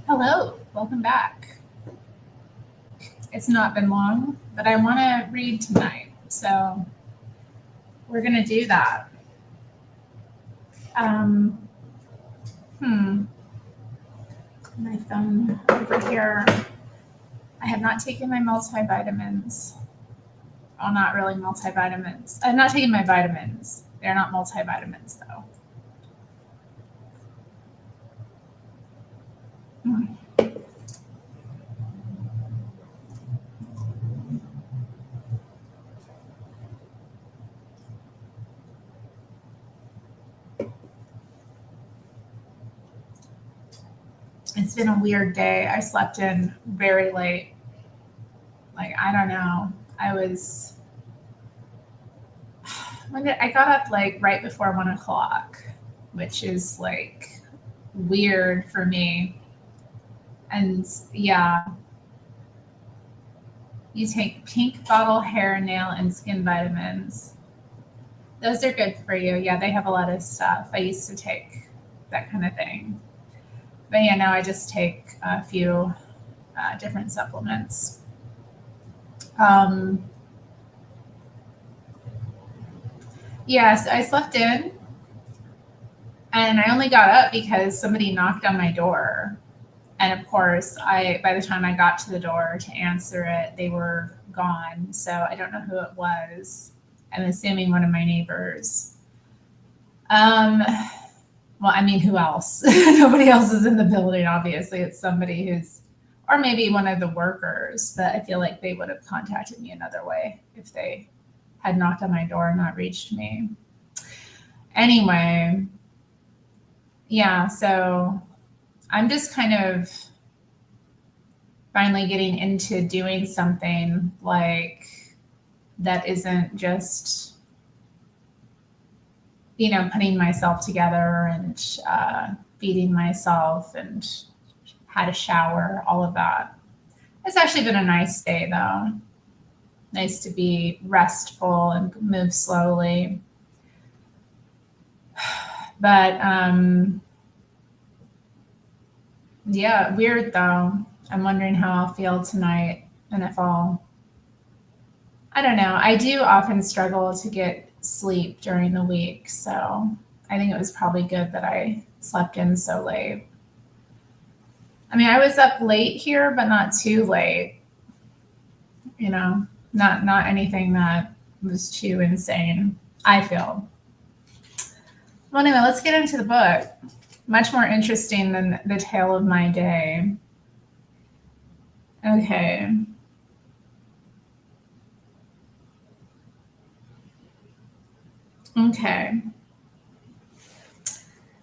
Hello, welcome back. It's not been long, but I want to read tonight, so we're going to do that. Um, hmm, my phone over here. I have not taken my multivitamins. Well, not really multivitamins. I'm not taking my vitamins. They're not multivitamins, though. Hmm. It's been a weird day. I slept in very late. Like, I don't know. I was. I got up like right before 1 o'clock, which is like weird for me. And yeah, you take pink bottle hair, nail, and skin vitamins. Those are good for you. Yeah, they have a lot of stuff. I used to take that kind of thing. But yeah, now I just take a few different supplements. Um, yes, I slept in and I only got up because somebody knocked on my door. And of course, I by the time I got to the door to answer it, they were gone. So I don't know who it was. I'm assuming one of my neighbors. Um, well, I mean, who else? Nobody else is in the building, obviously. It's somebody who's, or maybe one of the workers, but I feel like they would have contacted me another way if they had knocked on my door and not reached me. Anyway, yeah, so I'm just kind of finally getting into doing something like that isn't just putting myself together and feeding myself and had a shower, all of that. It's actually been a nice day though. Nice to be restful and move slowly. But yeah, weird though. I'm wondering how I'll feel tonight and if I don't know. I do often struggle to get sleep during the week, so I think it was probably good that I slept in so late. I mean, I was up late here, but not too late, you know. Not anything that was too insane, I feel. Well, anyway, let's get into the book. Much more interesting than the tale of my day. Okay. Okay.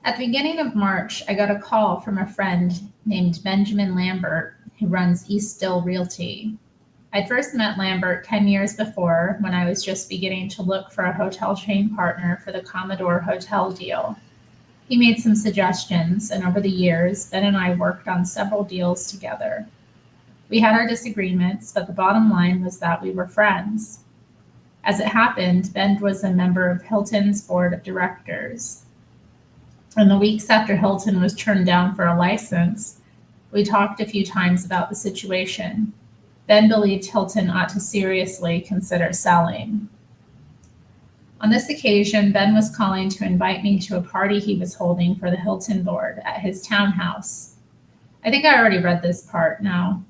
At the beginning of March, I got a call from a friend named Benjamin Lambert, who runs East Still Realty. I'd first met Lambert 10 years before when I was just beginning to look for a hotel chain partner for the Commodore Hotel deal. He made some suggestions, and over the years, Ben and I worked on several deals together. We had our disagreements, but the bottom line was that we were friends. As it happened, Ben was a member of Hilton's board of directors. In the weeks after Hilton was turned down for a license, we talked a few times about the situation. Ben believed Hilton ought to seriously consider selling. On this occasion, Ben was calling to invite me to a party he was holding for the Hilton board at his townhouse. I think I already read this part now,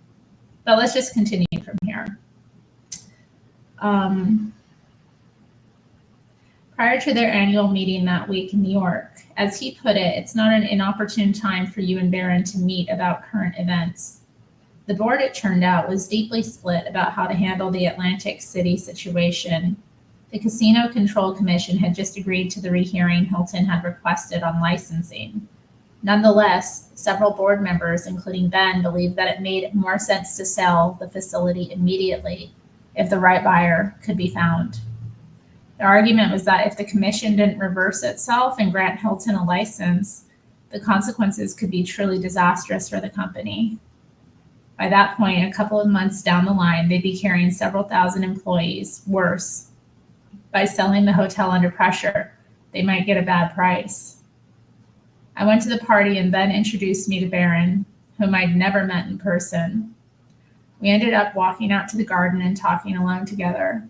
but let's just continue from here. Um, Prior to their annual meeting that week in New York, as he put it, it's not an inopportune time for you and Barron to meet about current events. The board, it turned out, was deeply split about how to handle the Atlantic City situation. The Casino Control Commission had just agreed to the rehearing Hilton had requested on licensing. Nonetheless, several board members, including Ben, believed that it made more sense to sell the facility immediately if the right buyer could be found. The argument was that if the commission didn't reverse itself and grant Hilton a license, the consequences could be truly disastrous for the company. By that point, a couple of months down the line, they'd be carrying several thousand employees. Worse, by selling the hotel under pressure, they might get a bad price. I went to the party and Ben introduced me to Barron. whom I'd never met in person. We ended up walking out to the garden and talking alone together.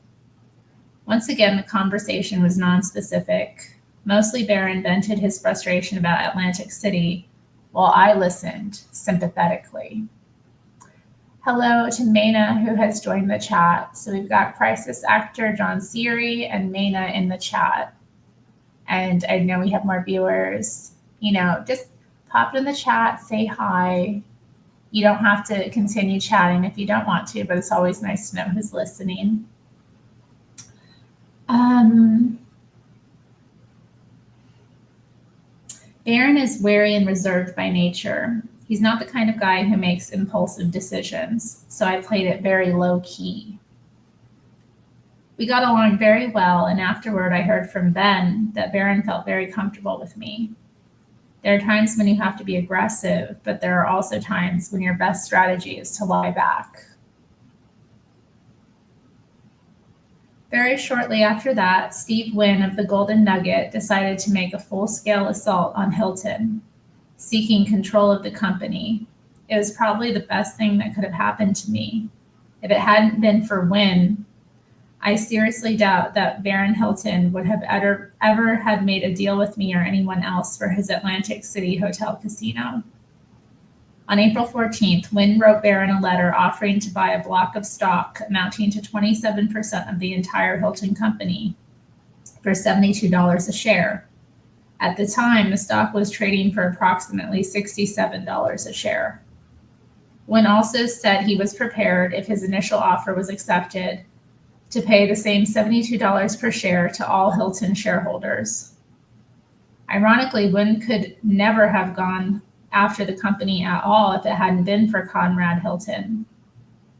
Once again, the conversation was nonspecific. Mostly Barron vented his frustration about Atlantic City, while I listened sympathetically. Hello to Maina, who has joined the chat. So we've got crisis actor John Siri and Maina in the chat. And I know we have more viewers. Just pop in the chat, say hi. You don't have to continue chatting if you don't want to, but it's always nice to know who's listening. Barron is wary and reserved by nature. He's not the kind of guy who makes impulsive decisions, so I played it very low key. We got along very well, and afterward I heard from Ben that Barron felt very comfortable with me. There are times when you have to be aggressive, but there are also times when your best strategy is to lie back. Very shortly after that, Steve Wynn of the Golden Nugget decided to make a full-scale assault on Hilton, seeking control of the company. It was probably the best thing that could have happened to me. If it hadn't been for Wynn, I seriously doubt that Barron Hilton would have ever had made a deal with me or anyone else for his Atlantic City hotel casino. On April 14th, Wynn wrote Barron a letter offering to buy a block of stock amounting to 27% of the entire Hilton company for $72 a share. At the time, the stock was trading for approximately $67 a share. Wynn also said he was prepared, if his initial offer was accepted, to pay the same $72 per share to all Hilton shareholders. Ironically, Wynn could never have gone after the company at all if it hadn't been for Conrad Hilton.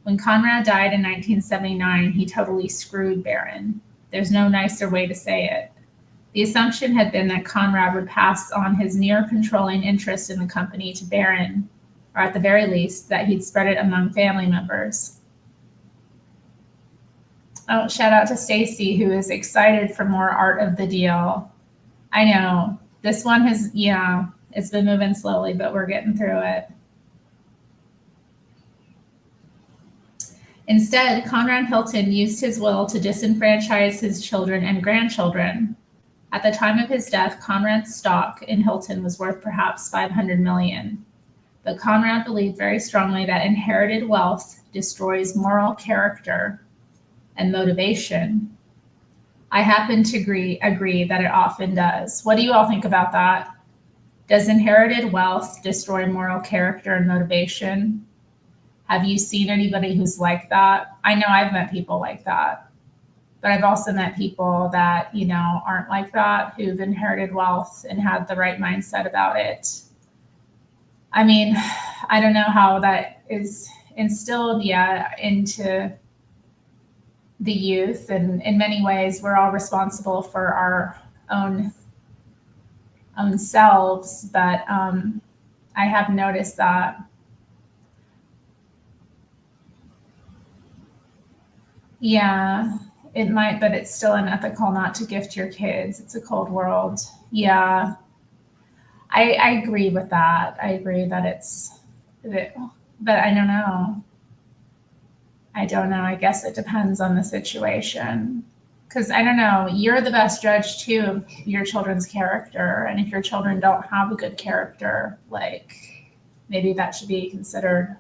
When Conrad died in 1979, he totally screwed Barron. There's no nicer way to say it. The assumption had been that Conrad would pass on his near-controlling interest in the company to Barron, or at the very least, that he'd spread it among family members. Oh, shout out to Stacy, who is excited for more art of the deal. I know, this one has, it's been moving slowly, but we're getting through it. Instead, Conrad Hilton used his will to disenfranchise his children and grandchildren. At the time of his death, Conrad's stock in Hilton was worth perhaps $500 million. But Conrad believed very strongly that inherited wealth destroys moral character and motivation. I happen to agree that it often does. What do you all think about that? Does inherited wealth destroy moral character and motivation? Have you seen anybody who's like that? I know I've met people like that, but I've also met people that, aren't like that, who've inherited wealth and had the right mindset about it. I mean, I don't know how that is instilled into the youth, and in many ways we're all responsible for our own selves, but I have noticed that it might, but it's still unethical not to gift your kids. It's a cold world. I agree with that. I agree that but I don't know. I guess it depends on the situation. Because I don't know, you're the best judge too of your children's character. And if your children don't have a good character, maybe that should be considered.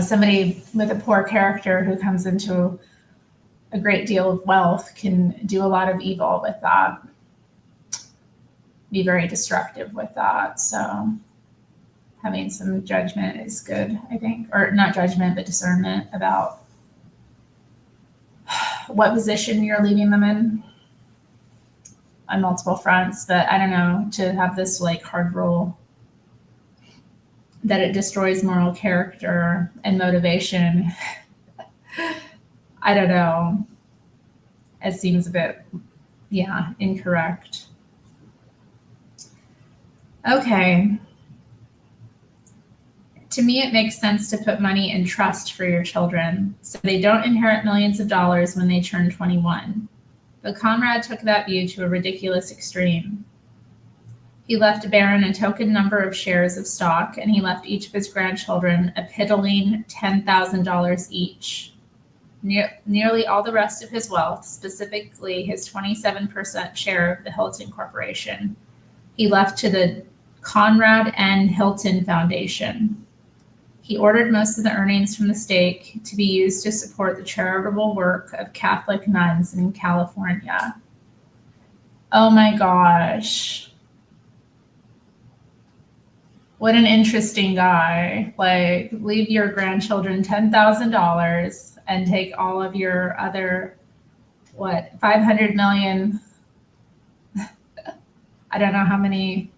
Somebody with a poor character who comes into a great deal of wealth can do a lot of evil with that. Be very destructive with that. So having some judgment is good, I think, or not judgment, but discernment about what position you're leaving them in on multiple fronts. But I don't know, to have this hard rule that it destroys moral character and motivation, I don't know. It seems a bit, incorrect. Okay. To me, it makes sense to put money in trust for your children so they don't inherit millions of dollars when they turn 21. But Conrad took that view to a ridiculous extreme. He left Barron a token number of shares of stock, and he left each of his grandchildren a piddling $10,000 each. Nearly all the rest of his wealth, specifically his 27% share of the Hilton Corporation, he left to the Conrad N. Hilton Foundation. He ordered most of the earnings from the stake to be used to support the charitable work of Catholic nuns in California. Oh my gosh. What an interesting guy. Like, leave your grandchildren $10,000 and take all of your other, 500 million. I don't know how many,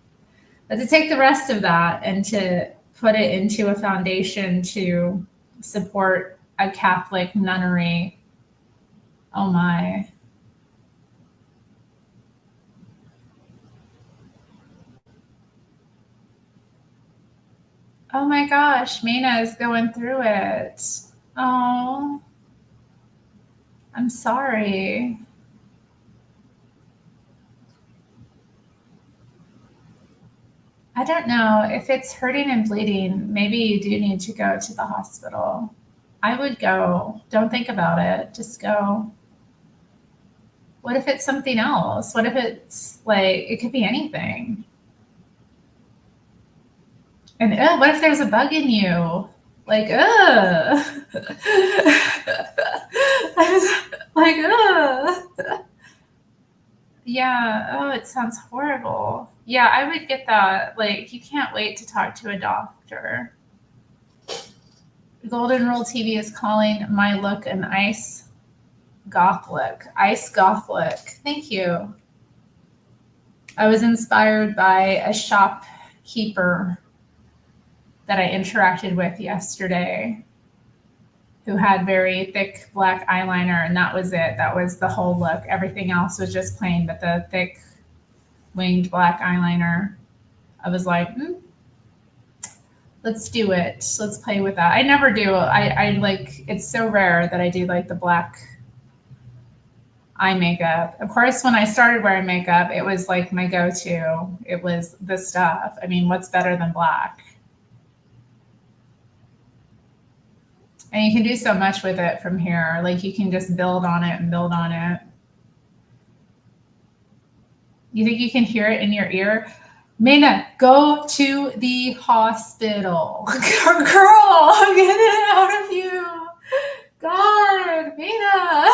but to take the rest of that and to put it into a foundation to support a Catholic nunnery. Oh my. Oh my gosh, Mina is going through it. Oh, I'm sorry. I don't know. If it's hurting and bleeding, maybe you do need to go to the hospital. I would go. Don't think about it. Just go. What if it's something else? What if it's like, it could be anything? And what if there's a bug in you? Like, I was like, yeah. Oh, it sounds horrible. Yeah, I would get that. Like, you can't wait to talk to a doctor. Golden Rule TV is calling my look an ice goth look. Ice goth look. Thank you. I was inspired by a shopkeeper that I interacted with yesterday who had very thick black eyeliner, and that was it. That was the whole look. Everything else was just plain, but the thick winged black eyeliner, I was like, let's do it. Let's play with that. I never do. I like, it's so rare that I do like the black eye makeup. Of course, when I started wearing makeup, it was like my go-to. It was the stuff. I mean, what's better than black? And you can do so much with it from here. Like, you can just build on it and build on it. You think you can hear it in your ear? Mena, go to the hospital. Girl, get it out of you. God, Mena.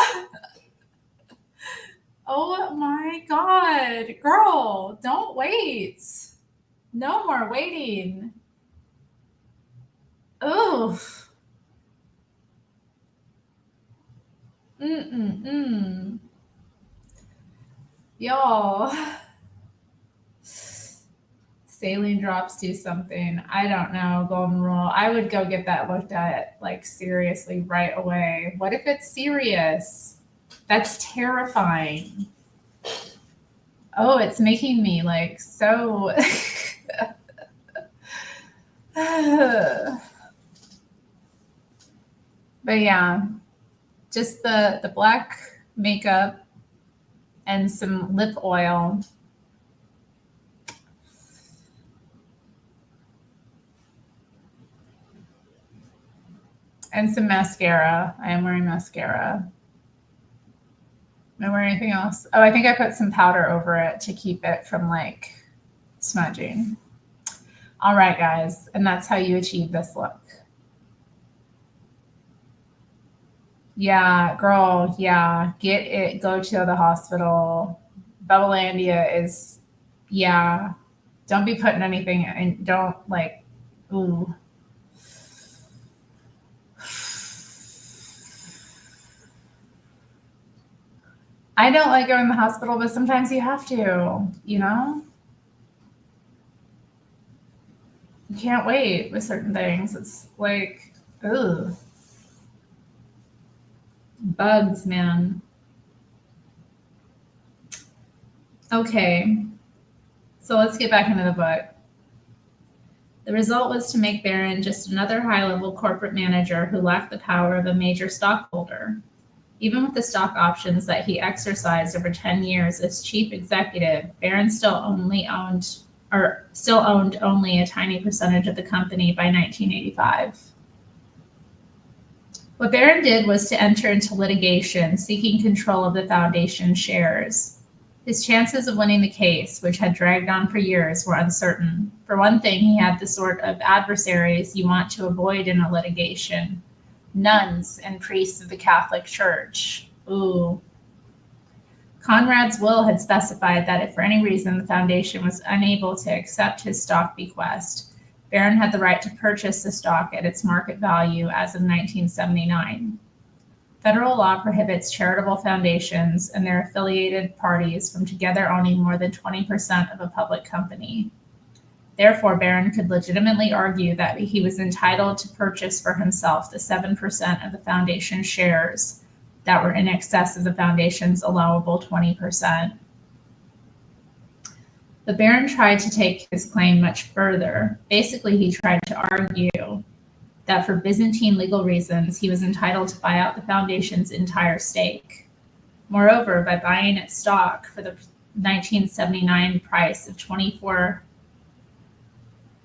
Oh my God. Girl, don't wait. No more waiting. Oof. Y'all. Saline drops do something. I don't know, golden rule. I would go get that looked at, like, seriously right away. What if it's serious? That's terrifying. Oh, it's making me like so. But yeah, just the black makeup and some lip oil. And some mascara. I am wearing mascara. Am I wearing anything else? Oh, I think I put some powder over it to keep it from like smudging. All right, guys. And that's how you achieve this look. Yeah, girl. Yeah. Get it. Go to the hospital. Bubblelandia is, yeah. Don't be putting anything in. Don't like, ooh. I don't like going to the hospital, but sometimes you have to, you know? You can't wait with certain things. It's like, ugh. Bugs, man. Okay. So let's get back into the book. The result was to make Barron just another high-level corporate manager who lacked the power of a major stockholder. Even with the stock options that he exercised over 10 years as chief executive, Barron still owned only a tiny percentage of the company by 1985. What Barron did was to enter into litigation seeking control of the foundation shares. His chances of winning the case, which had dragged on for years, were uncertain. For one thing, he had the sort of adversaries you want to avoid in a litigation: nuns and priests of the Catholic Church. Ooh. Conrad's will had specified that if for any reason the foundation was unable to accept his stock bequest, Barron had the right to purchase the stock at its market value as of 1979. Federal law prohibits charitable foundations and their affiliated parties from together owning more than 20% of a public company. Therefore, Barron could legitimately argue that he was entitled to purchase for himself the 7% of the foundation shares that were in excess of the foundation's allowable 20%. But Barron tried to take his claim much further. Basically, he tried to argue that for Byzantine legal reasons, he was entitled to buy out the foundation's entire stake. Moreover, by buying its stock for the 1979 price of 24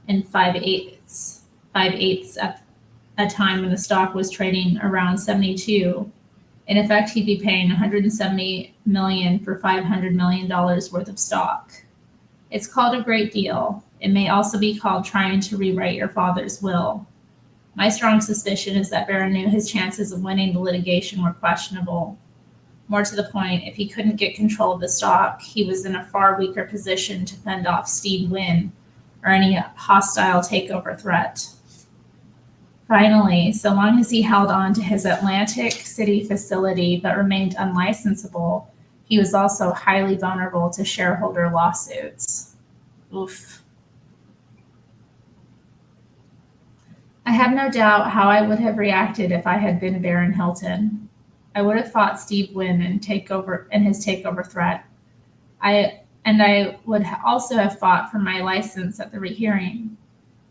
and 5/8 at a time when the stock was trading around 72, in effect, he'd be paying $170 million for $500 million worth of stock. It's called a great deal. It may also be called trying to rewrite your father's will. My strong suspicion is that Barron knew his chances of winning the litigation were questionable. More to the point, if he couldn't get control of the stock, he was in a far weaker position to fend off Steve Wynn or any hostile takeover threat. Finally, so long as he held on to his Atlantic City facility but remained unlicensable, he was also highly vulnerable to shareholder lawsuits. Oof. I have no doubt how I would have reacted if I had been Barron Hilton. I would have fought Steve Wynn and his takeover threat. I would also have fought for my license at the rehearing.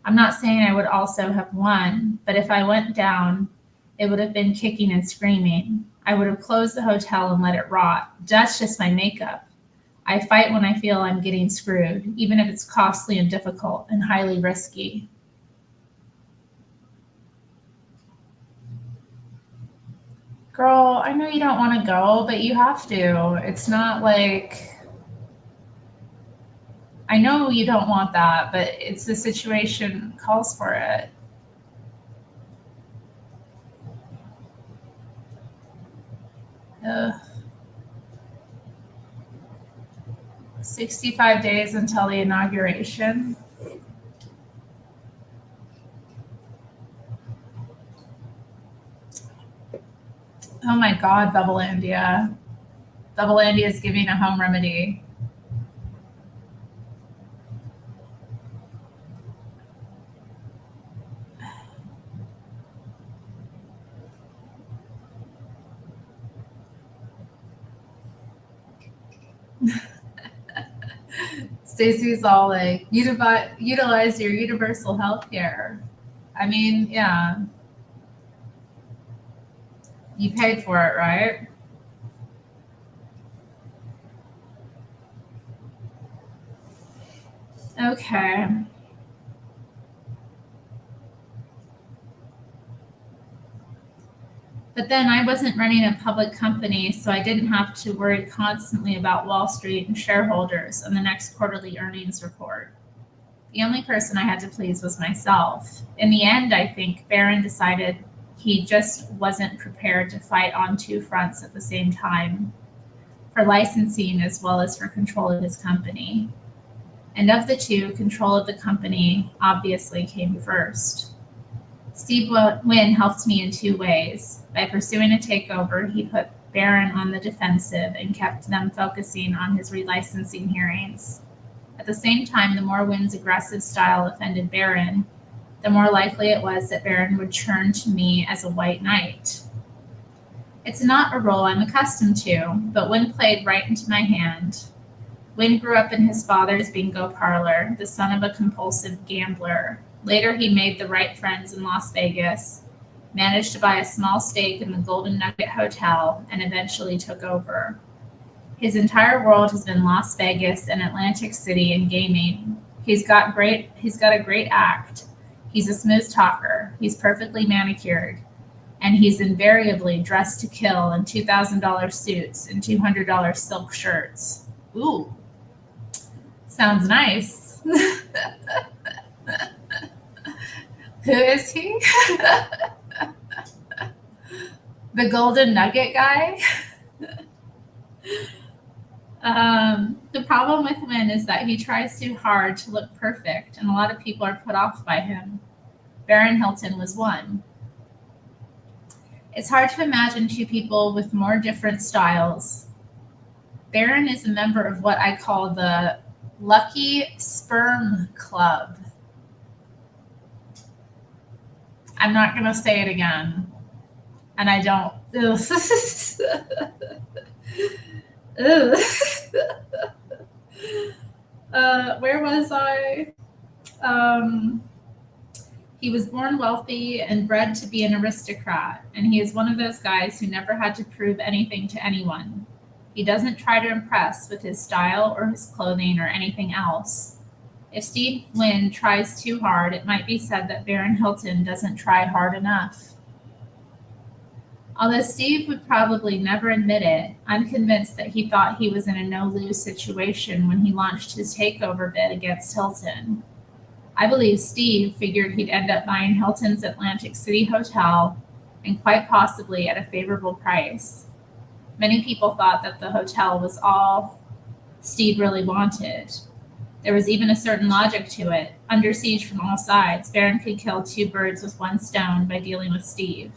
I'm not saying I would also have won, but if I went down, it would have been kicking and screaming. I would have closed the hotel and let it rot. That's just my makeup. I fight when I feel I'm getting screwed, even if it's costly and difficult and highly risky. Girl, I know you don't want to go, but you have to. It's not like, I know you don't want that, but it's the situation calls for it. Ugh. 65 days until the inauguration. Oh my God, Bubblelandia. Bubblelandia is giving a home remedy. Stacey's all like, utilize your universal health care. I mean, yeah. You paid for it, right? Okay. But then I wasn't running a public company, so I didn't have to worry constantly about Wall Street and shareholders and the next quarterly earnings report. The only person I had to please was myself. In the end, I think Barron decided he just wasn't prepared to fight on two fronts at the same time, for licensing as well as for control of his company. And of the two, control of the company obviously came first. Steve Wynn helped me in two ways. By pursuing a takeover, he put Barron on the defensive and kept them focusing on his relicensing hearings. At the same time, the more Wynn's aggressive style offended Barron, the more likely it was that Barron would turn to me as a white knight. It's not a role I'm accustomed to, but Wynn played right into my hand. Wynn grew up in his father's bingo parlor, the son of a compulsive gambler. Later, he made the right friends in Las Vegas, managed to buy a small stake in the Golden Nugget Hotel, and eventually took over. His entire world has been Las Vegas and Atlantic City and gaming. He's got a great act. He's a smooth talker. He's perfectly manicured. And he's invariably dressed to kill in $2,000 suits and $200 silk shirts. Ooh, sounds nice. Who is he? The Golden Nugget guy? The problem with Wynn is that he tries too hard to look perfect, and a lot of people are put off by him. Baron Hilton was one. It's hard to imagine two people with more different styles. Baron is a member of what I call the Lucky Sperm Club. I'm not going to say it again. And I don't. Where was I? He was born wealthy and bred to be an aristocrat, and he is one of those guys who never had to prove anything to anyone. He doesn't try to impress with his style or his clothing or anything else. If Steve Wynn tries too hard, it might be said that Baron Hilton doesn't try hard enough. Although Steve would probably never admit it, I'm convinced that he thought he was in a no-lose situation when he launched his takeover bid against Hilton. I believe Steve figured he'd end up buying Hilton's Atlantic City hotel, and quite possibly at a favorable price. Many people thought that the hotel was all Steve really wanted. There was even a certain logic to it. Under siege from all sides, Baron could kill two birds with one stone by dealing with Steve.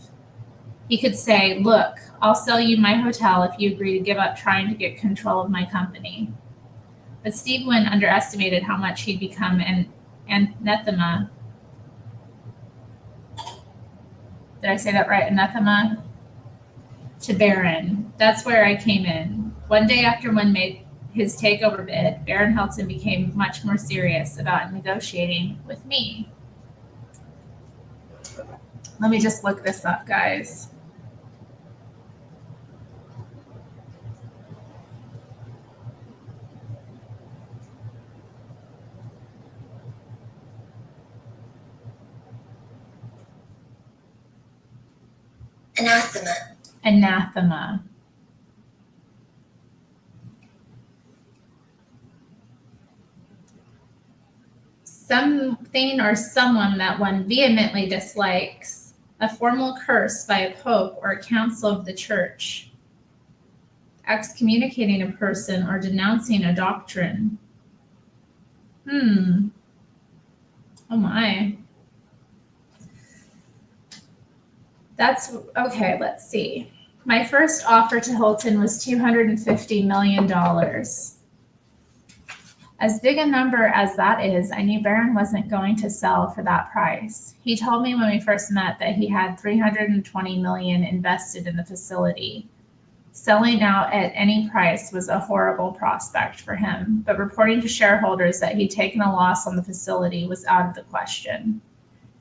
He could say, "Look, I'll sell you my hotel if you agree to give up trying to get control of my company." But Steve Wynn underestimated how much he'd become anathema. Did I say that right? Anathema to Baron. That's where I came in. One day after Wynn made his takeover bid, Baron Hilton became much more serious about negotiating with me. Let me just look this up, guys. Anathema. Anathema. Something or someone that one vehemently dislikes, a formal curse by a pope or a council of the church, excommunicating a person or denouncing a doctrine. Oh my. That's okay. Let's see. My first offer to Hilton was $250 million. As big a number as that is, I knew Baron wasn't going to sell for that price. He told me when we first met that he had $320 million invested in the facility. Selling out at any price was a horrible prospect for him, but reporting to shareholders that he'd taken a loss on the facility was out of the question.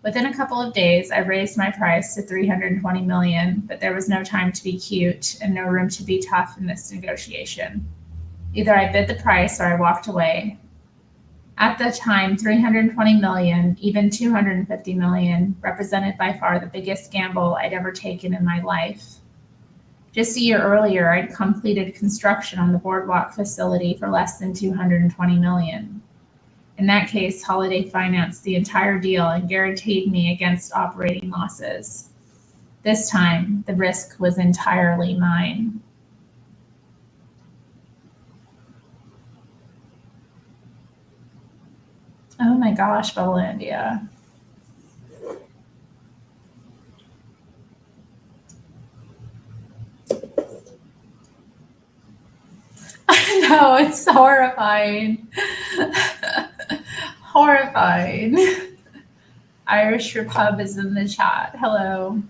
Within a couple of days, I raised my price to $320 million, but there was no time to be cute and no room to be tough in this negotiation. Either I bid the price or I walked away. At the time, $320 million, even $250 million, represented by far the biggest gamble I'd ever taken in my life. Just a year earlier, I'd completed construction on the boardwalk facility for less than $220 million. In that case, Holiday financed the entire deal and guaranteed me against operating losses. This time, the risk was entirely mine. Oh my gosh, Bubblelandia. I know, it's horrifying. Horrifying. Irish Repub is in the chat. Hello.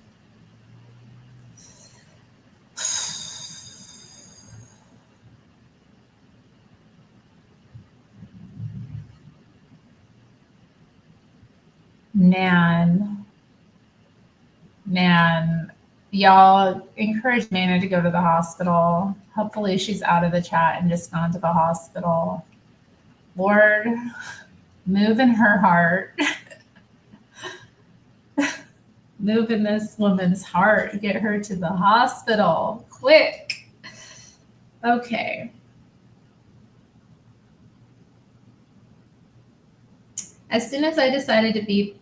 Man. Man, y'all encourage Mana to go to the hospital. Hopefully she's out of the chat and just gone to the hospital. Lord, move in her heart. Move in this woman's heart. Get her to the hospital. Quick. Okay. As soon as I decided to bid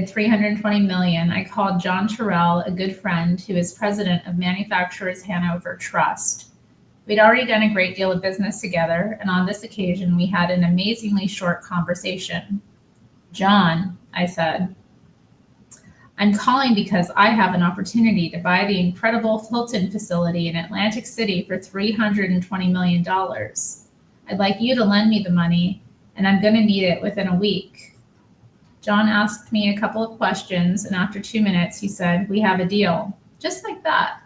$320 million, I called John Terrell, a good friend who is president of Manufacturers Hanover Trust. We'd already done a great deal of business together, and on this occasion, we had an amazingly short conversation. John, I said, I'm calling because I have an opportunity to buy the incredible Hilton facility in Atlantic City for $320 million. I'd like you to lend me the money, and I'm going to need it within a week. John asked me a couple of questions, and after 2 minutes, he said, we have a deal. Just like that.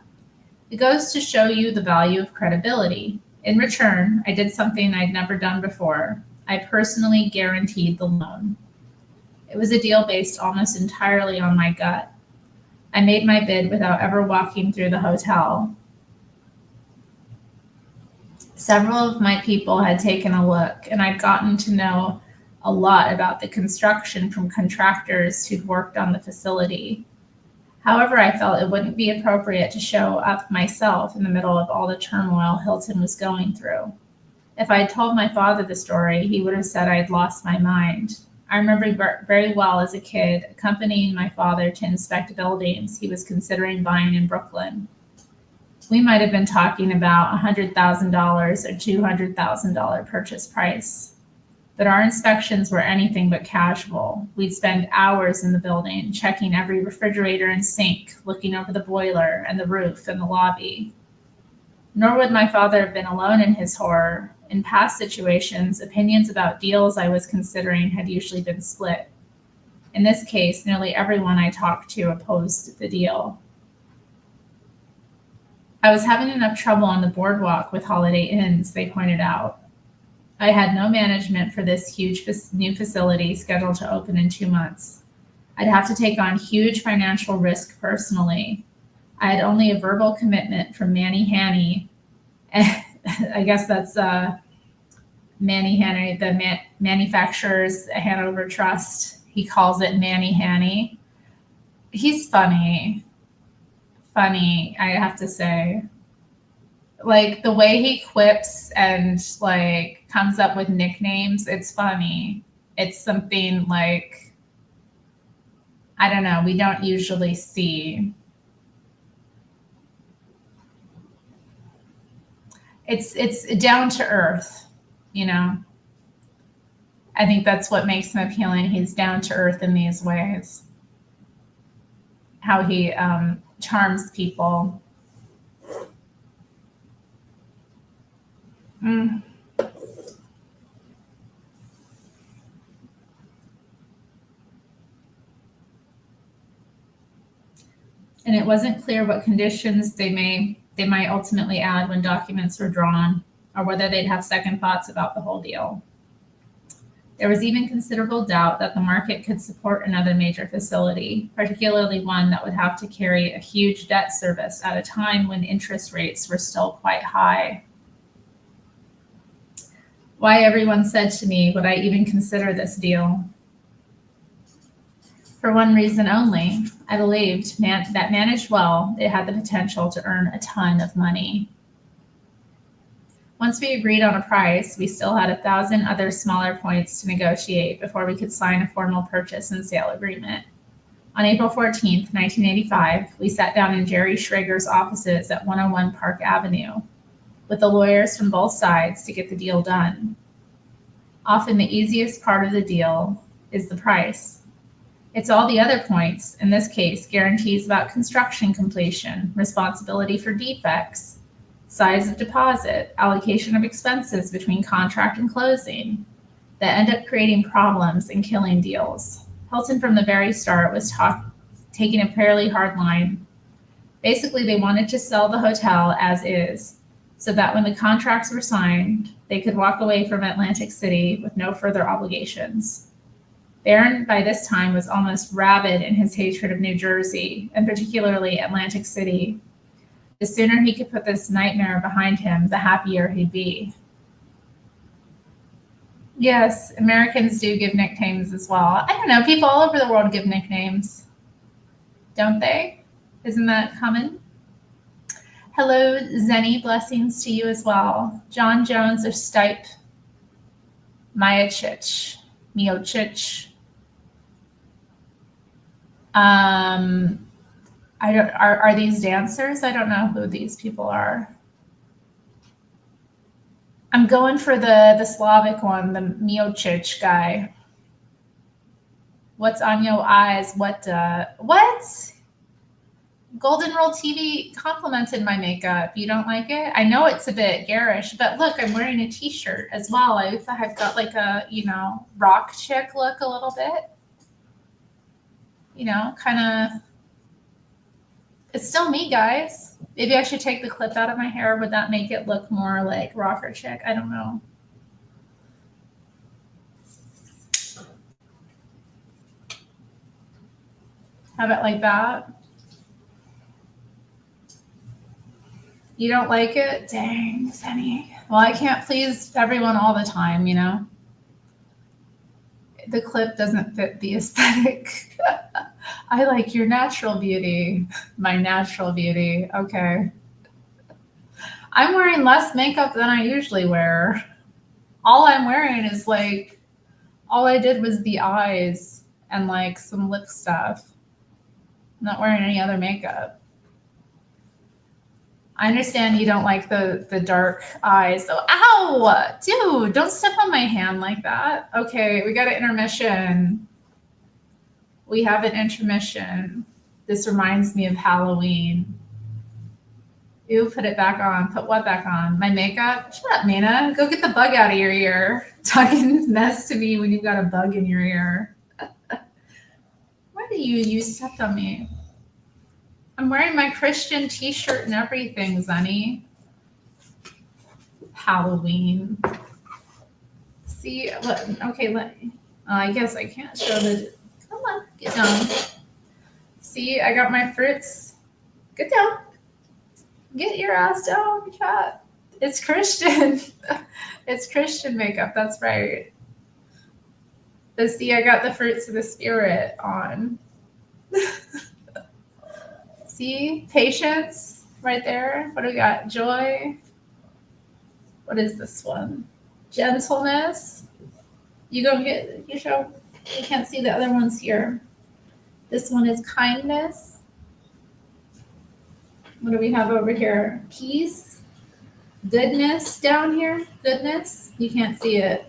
It goes to show you the value of credibility. In return, I did something I'd never done before. I personally guaranteed the loan. It was a deal based almost entirely on my gut. I made my bid without ever walking through the hotel. Several of my people had taken a look, and I'd gotten to know a lot about the construction from contractors who'd worked on the facility. However, I felt it wouldn't be appropriate to show up myself in the middle of all the turmoil Hilton was going through. If I had told my father the story, he would have said I'd lost my mind. I remember very well as a kid accompanying my father to inspect buildings he was considering buying in Brooklyn. We might have been talking about $100,000 or $200,000 purchase price, but our inspections were anything but casual. We'd spend hours in the building, checking every refrigerator and sink, looking over the boiler and the roof and the lobby. Nor would my father have been alone in his horror. In past situations, opinions about deals I was considering had usually been split. In this case, nearly everyone I talked to opposed the deal. I was having enough trouble on the boardwalk with Holiday Inns, they pointed out. I had no management for this huge new facility scheduled to open in 2 months. I'd have to take on huge financial risk personally. I had only a verbal commitment from Manny Hanny. I guess that's Manny Hanny, the Manufacturers Hanover Trust. He calls it Manny Hanny. He's funny, I have to say. Like the way he quips and like comes up with nicknames, it's funny. It's something like, I don't know, we don't usually see. It's down to earth, you know. I think that's what makes him appealing. He's down to earth in these ways. How he charms people. And it wasn't clear what conditions they might ultimately add when documents were drawn, or whether they'd have second thoughts about the whole deal. There was even considerable doubt that the market could support another major facility, particularly one that would have to carry a huge debt service at a time when interest rates were still quite high. Why, everyone said to me, would I even consider this deal? For one reason only. I believed that managed well, it had the potential to earn a ton of money. Once we agreed on a price, we still had 1,000 other smaller points to negotiate before we could sign a formal purchase and sale agreement. On April 14th, 1985, we sat down in Jerry Schrager's offices at 101 Park Avenue with the lawyers from both sides to get the deal done. Often the easiest part of the deal is the price. It's all the other points, in this case, guarantees about construction completion, responsibility for defects, size of deposit, allocation of expenses between contract and closing, that end up creating problems and killing deals. Hilton from the very start was taking a fairly hard line. Basically, they wanted to sell the hotel as is, so that when the contracts were signed, they could walk away from Atlantic City with no further obligations. Barron, by this time, was almost rabid in his hatred of New Jersey, and particularly Atlantic City. The sooner he could put this nightmare behind him, the happier he'd be. Yes, Americans do give nicknames as well. I don't know, people all over the world give nicknames, don't they? Isn't that common? Hello, Zenny, blessings to you as well. John Jones or Stipe, Miocic. Are these dancers? I don't know who these people are. I'm going for the Slavic one, the Miocic guy. What's on your eyes? What? Golden Roll TV complimented my makeup. You don't like it? I know it's a bit garish, but look, I'm wearing a t-shirt as well. I've got like a, rock chick look a little bit. Kind of, it's still me, guys. Maybe I should take the clip out of my hair. Would that make it look more like rocker chick? I don't know. Have it like that. You don't like it? Dang, Sunny. Well, I can't please everyone all the time, The clip doesn't fit the aesthetic. I like your natural beauty. My natural beauty. Okay. I'm wearing less makeup than I usually wear. All I'm wearing is all I did was the eyes and some lip stuff. I'm not wearing any other makeup. I understand you don't like the dark eyes. So, ow, dude, don't step on my hand like that. Okay, we got an intermission. We have an intermission. This reminds me of Halloween. Ew, put it back on. Put what back on? My makeup? Shut up, Mina. Go get the bug out of your ear. Talking mess to me when you've got a bug in your ear. Why do you stepped on me? I'm wearing my Christian t-shirt and everything, Zenny. Halloween. See, I guess I can't show the, come on, get down. See, I got my fruits. Get down. Get your ass down, cat. It's Christian. It's Christian makeup, that's right. But see, I got the fruits of the spirit on. See, patience right there. What do we got? Joy. What is this one? Gentleness. You can't see the other ones here. This one is kindness. What do we have over here? Peace. Goodness down here. Goodness. You can't see it.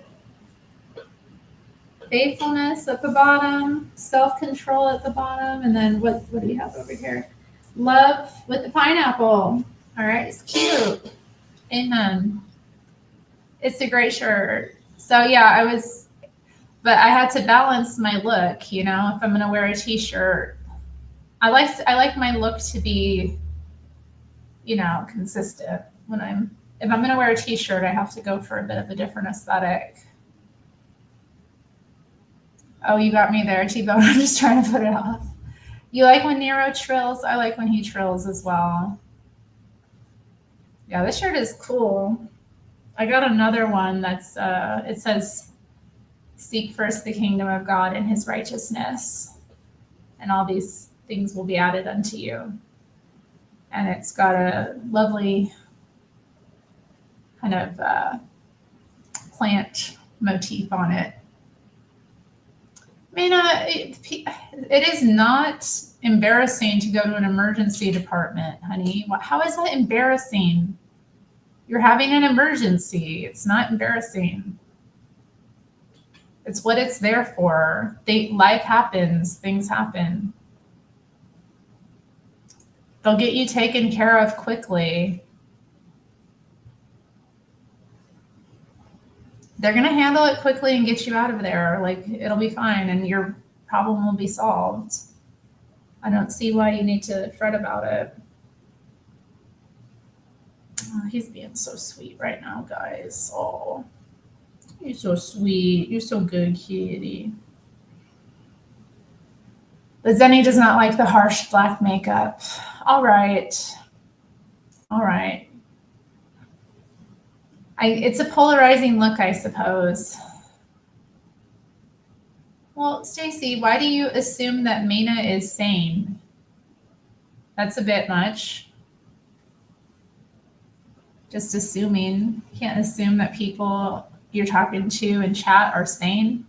Faithfulness at the bottom. Self-control at the bottom. And then what do we have over here? Love with the pineapple. All right, it's cute. Amen. It's a great shirt. So yeah, but I had to balance my look, if I'm gonna wear a t-shirt. I like my look to be, consistent. If I'm gonna wear a t-shirt, I have to go for a bit of a different aesthetic. Oh, you got me there, T-Bone. I'm just trying to put it off. You like when Nero trills? I like when he trills as well. Yeah, this shirt is cool. I got another one that's, it says, seek first the kingdom of God and his righteousness, and all these things will be added unto you. And it's got a lovely kind of plant motif on it. It is not embarrassing to go to an emergency department, honey. How is that embarrassing? You're having an emergency. It's not embarrassing. It's what it's there for. Life happens. Things happen. They'll get you taken care of quickly. They're going to handle it quickly and get you out of there. It'll be fine and your problem will be solved. I don't see why you need to fret about it. Oh, he's being so sweet right now, guys. Oh, you're so sweet. You're so good, kitty. But Zenny does not like the harsh black makeup. All right. All right. It's a polarizing look, I suppose. Well, Stacy, why do you assume that Mina is sane? That's a bit much. Just assuming. You can't assume that people you're talking to in chat are sane.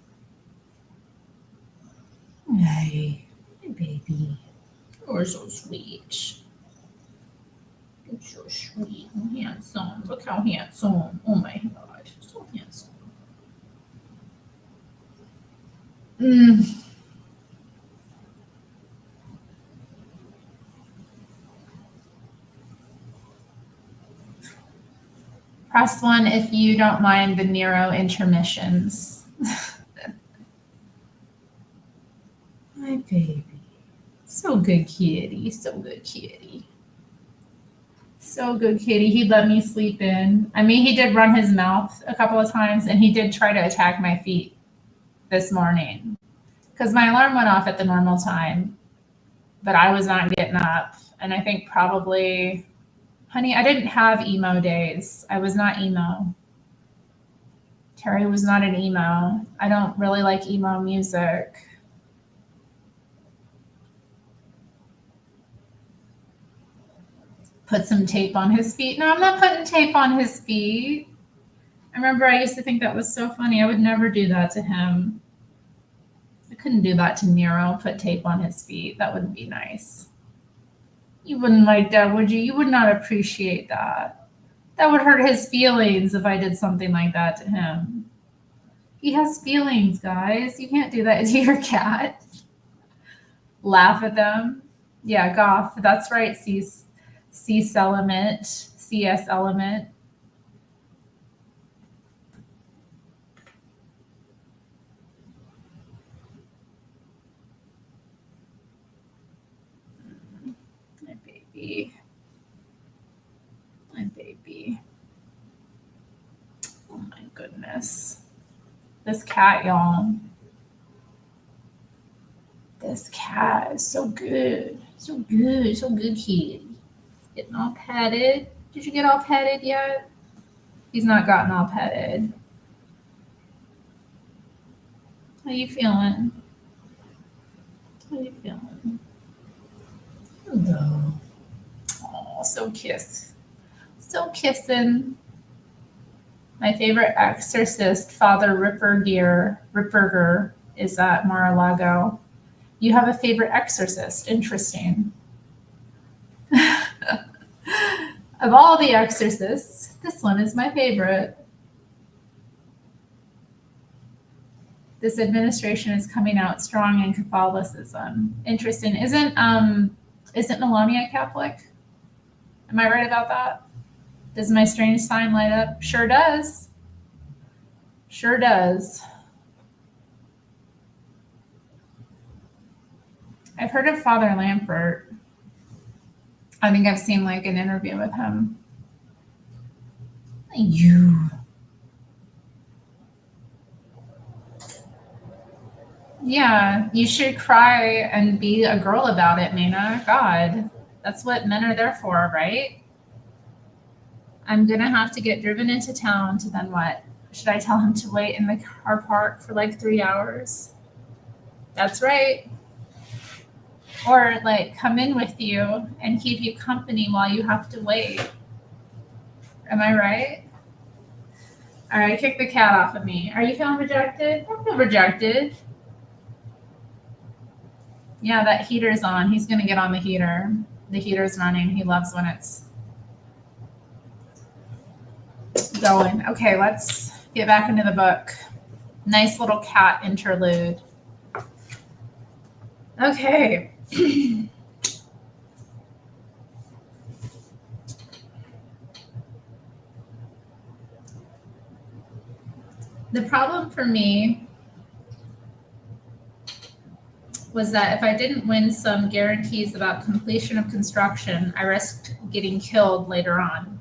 Hey, baby. You're so sweet. You're so sweet and handsome. Look how handsome. Oh my God. So handsome. Press 1 if you don't mind the Nero intermissions. My baby. So good kitty. So good kitty. So good kitty. He let me sleep in. I mean, he did run his mouth a couple of times and he did try to attack my feet this morning because my alarm went off at the normal time, but I was not getting up. And I think probably, honey, I didn't have emo days. I was not emo. Terry was not an emo. I don't really like emo music. Put some tape on his feet. No, I'm not putting tape on his feet. I remember I used to think that was so funny. I would never do that to him. I couldn't do that to Nero, put tape on his feet. That wouldn't be nice. You wouldn't like that, would you? You would not appreciate that. That would hurt his feelings if I did something like that to him. He has feelings, guys. You can't do that to your cat. Laugh at them. Yeah, Goth. That's right, CS element. CS element. My baby. My baby. Oh my goodness. This cat, y'all. This cat is so good. So good. So good kitty. Getting all petted. Did you get all petted yet? He's not gotten all petted. How you feeling? How you feeling? Hello. Oh, so kiss. So kissing. My favorite exorcist, Father Ripperger, is at Mar-a-Lago. You have a favorite exorcist. Interesting. Of all the exorcists, this one is my favorite. This administration is coming out strong in Catholicism. Interesting. Isn't Melania Catholic? Am I right about that? Does my strange sign light up? Sure does. Sure does. I've heard of Father Lampert. I think I've seen like an interview with him. You. Yeah, you should cry and be a girl about it, Mina. God, that's what men are there for, right? I'm gonna have to get driven into town to then what? Should I tell him to wait in the car park for like 3 hours? That's right. Or like come in with you and keep you company while you have to wait. Am I right? All right, kick the cat off of me. Are you feeling rejected? Don't feel rejected. Yeah, that heater's on. He's gonna get on the heater. The heater's running. He loves when it's going. Okay, let's get back into the book. Nice little cat interlude. Okay. The problem for me was that if I didn't win some guarantees about completion of construction, I risked getting killed later on.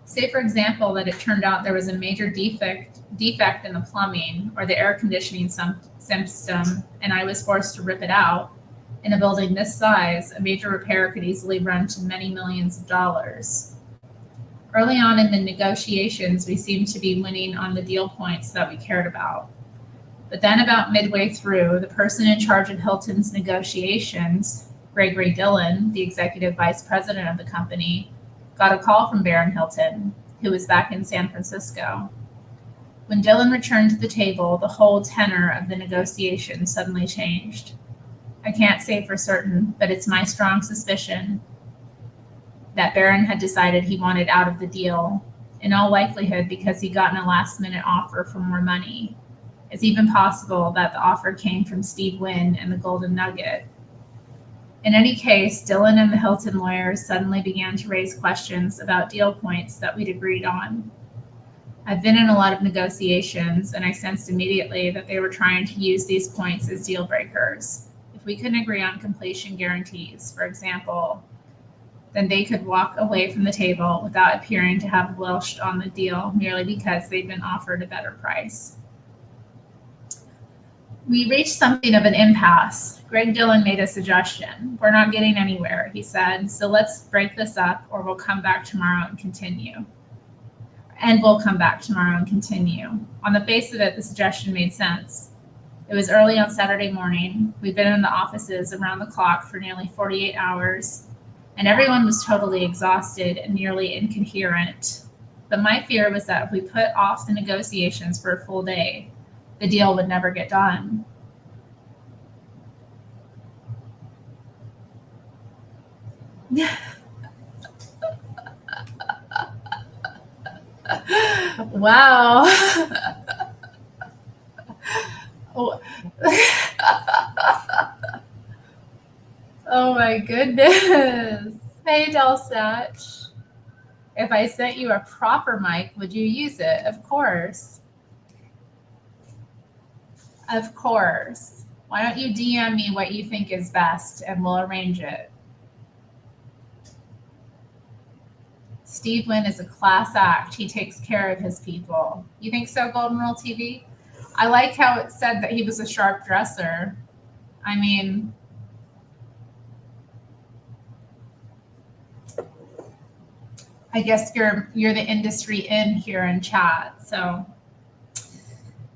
Say, for example, that it turned out there was a major defect in the plumbing or the air conditioning system, and I was forced to rip it out. In a building this size, a major repair could easily run to many millions of dollars. Early on in the negotiations, we seemed to be winning on the deal points that we cared about. But then about midway through, the person in charge of Hilton's negotiations, Gregory Dillon, the executive vice president of the company, got a call from Baron Hilton, who was back in San Francisco. When Dillon returned to the table, the whole tenor of the negotiation suddenly changed. I can't say for certain, but it's my strong suspicion that Baron had decided he wanted out of the deal, in all likelihood because he'd gotten a last-minute offer for more money. It's even possible that the offer came from Steve Wynn and the Golden Nugget. In any case, Dillon and the Hilton lawyers suddenly began to raise questions about deal points that we'd agreed on. I've been in a lot of negotiations, and I sensed immediately that they were trying to use these points as deal breakers. If we couldn't agree on completion guarantees, for example, then they could walk away from the table without appearing to have welched on the deal merely because they'd been offered a better price. We reached something of an impasse. Greg Dillon made a suggestion. We're not getting anywhere, he said, so let's break this up or we'll come back tomorrow and continue. On the face of it, the suggestion made sense. It was early on Saturday morning. We'd been in the offices around the clock for nearly 48 hours, and everyone was totally exhausted and nearly incoherent. But my fear was that if we put off the negotiations for a full day, the deal would never get done. Wow. Oh my goodness. Hey, Delsach. If I sent you a proper mic, would you use it? Of course. Of course. Why don't you DM me what you think is best and we'll arrange it. Steve Wynn is a class act. He takes care of his people. You think so, Golden Rule TV? I like how it said that he was a sharp dresser. I mean, I guess you're the industry in here in chat, so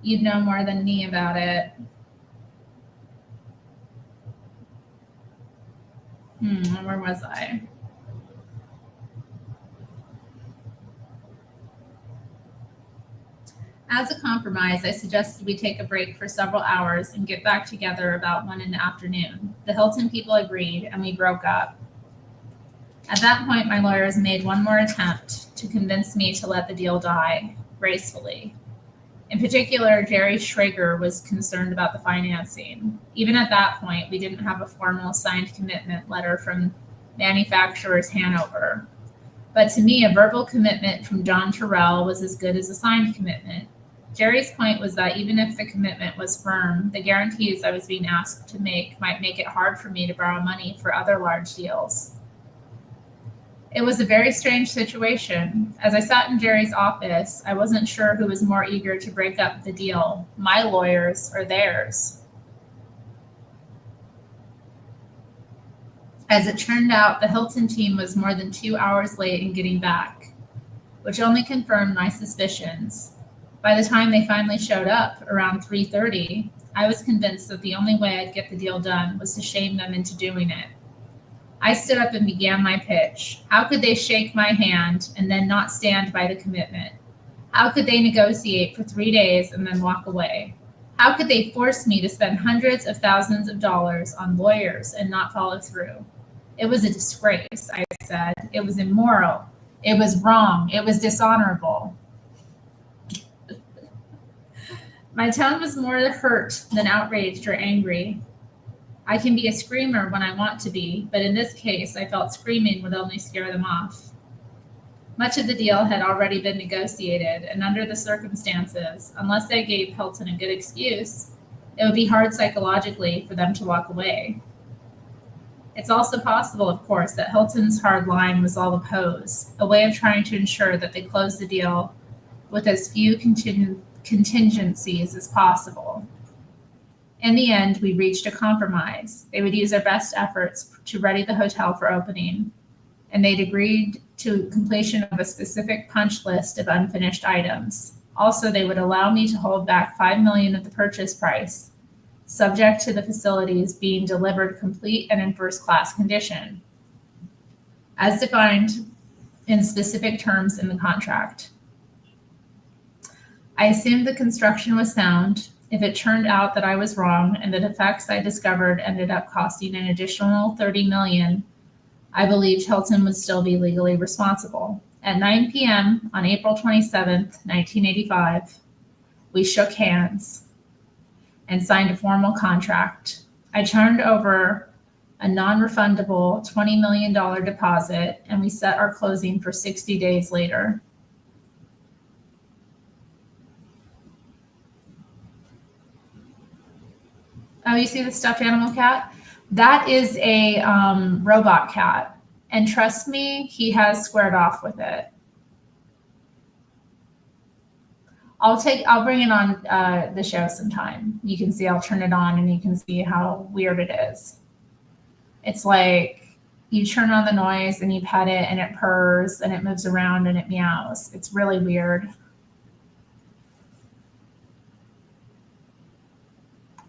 you'd know more than me about it. Where was I? As a compromise, I suggested we take a break for several hours and get back together about 1 p.m. The Hilton people agreed, and we broke up. At that point, my lawyers made one more attempt to convince me to let the deal die, gracefully. In particular, Jerry Schrager was concerned about the financing. Even at that point, we didn't have a formal signed commitment letter from Manufacturers Hanover. But to me, a verbal commitment from John Terrell was as good as a signed commitment. Jerry's point was that even if the commitment was firm, the guarantees I was being asked to make might make it hard for me to borrow money for other large deals. It was a very strange situation. As I sat in Jerry's office, I wasn't sure who was more eager to break up the deal, my lawyers or theirs. As it turned out, the Hilton team was more than 2 hours late in getting back, which only confirmed my suspicions. By the time they finally showed up, around 3:30, I was convinced that the only way I'd get the deal done was to shame them into doing it. I stood up and began my pitch. How could they shake my hand and then not stand by the commitment? How could they negotiate for 3 days and then walk away? How could they force me to spend hundreds of thousands of dollars on lawyers and not follow through? It was a disgrace, I said. It was immoral. It was wrong. It was dishonorable. My tone was more hurt than outraged or angry. I can be a screamer when I want to be, but in this case, I felt screaming would only scare them off. Much of the deal had already been negotiated, and under the circumstances, unless I gave Hilton a good excuse, it would be hard psychologically for them to walk away. It's also possible, of course, that Hilton's hard line was all a pose, a way of trying to ensure that they closed the deal with as few contingencies as possible. In the end, we reached a compromise. They would use their best efforts to ready the hotel for opening, and they'd agreed to completion of a specific punch list of unfinished items. Also, they would allow me to hold back $5 million of the purchase price, subject to the facilities being delivered complete and in first-class condition, as defined in specific terms in the contract. I assumed the construction was sound. If it turned out that I was wrong and the defects I discovered ended up costing an additional $30 million, I believed Hilton would still be legally responsible. At 9 p.m. on April 27th, 1985, we shook hands and signed a formal contract. I turned over a non-refundable $20 million deposit, and we set our closing for 60 days later. Oh, you see the stuffed animal cat? That is a robot cat. And trust me, he has squared off with it. I'll bring it on the show sometime. You can see, I'll turn it on and you can see how weird it is. It's like you turn on the noise and you pet it and it purrs and it moves around and it meows. It's really weird.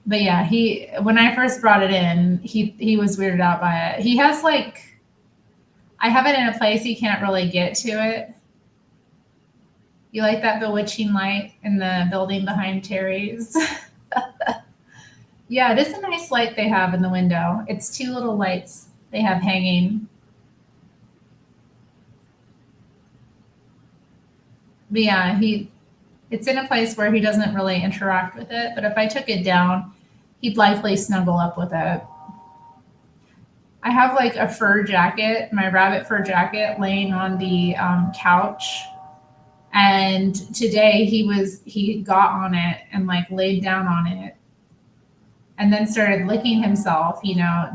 But yeah, when I first brought it in, he was weirded out by it. He has I have it in a place he can't really get to it. You like that bewitching light in the building behind Terry's? Yeah, it is a nice light they have in the window. It's two little lights they have hanging. But yeah, it's in a place where he doesn't really interact with it. But if I took it down, he'd likely snuggle up with it. I have a fur jacket, my rabbit fur jacket, laying on the couch. And today he got on it and laid down on it and then started licking himself,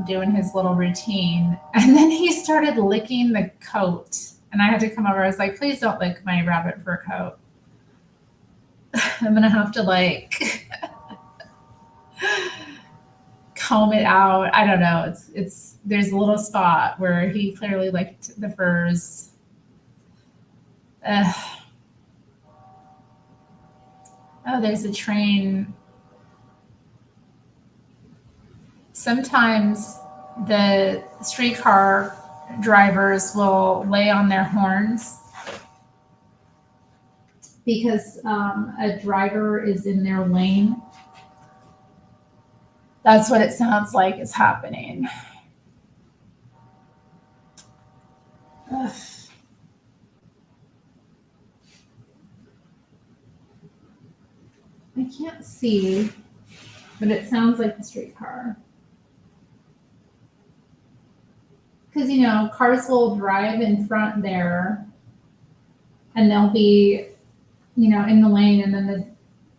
doing his little routine. And then he started licking the coat. And I had to come over. I was like, please don't lick my rabbit fur coat. I'm going to have to comb it out. I don't know. There's a little spot where he clearly licked the furs. Oh, there's a train. Sometimes the streetcar drivers will lay on their horns because a driver is in their lane. That's what it sounds like is happening. Ugh. I can't see, but it sounds like the streetcar. Because, cars will drive in front there and they'll be, in the lane, and then the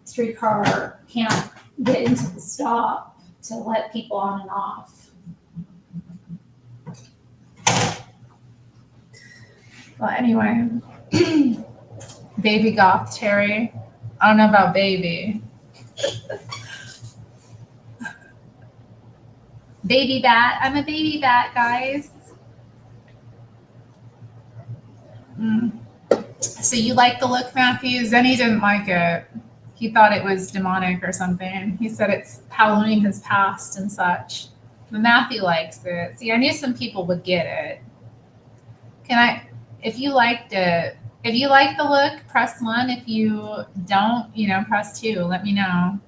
streetcar can't get into the stop to let people on and off. Well, anyway, baby goth Terry. I don't know about baby. Baby bat. I'm a baby bat, guys. So you like the look, Matthew? Zenny didn't like it. He thought it was demonic or something. He said it's Halloween has passed and such. But Matthew likes it. See, I knew some people would get it. If you liked it, if you like the look, press 1. If you don't, press 2. Let me know.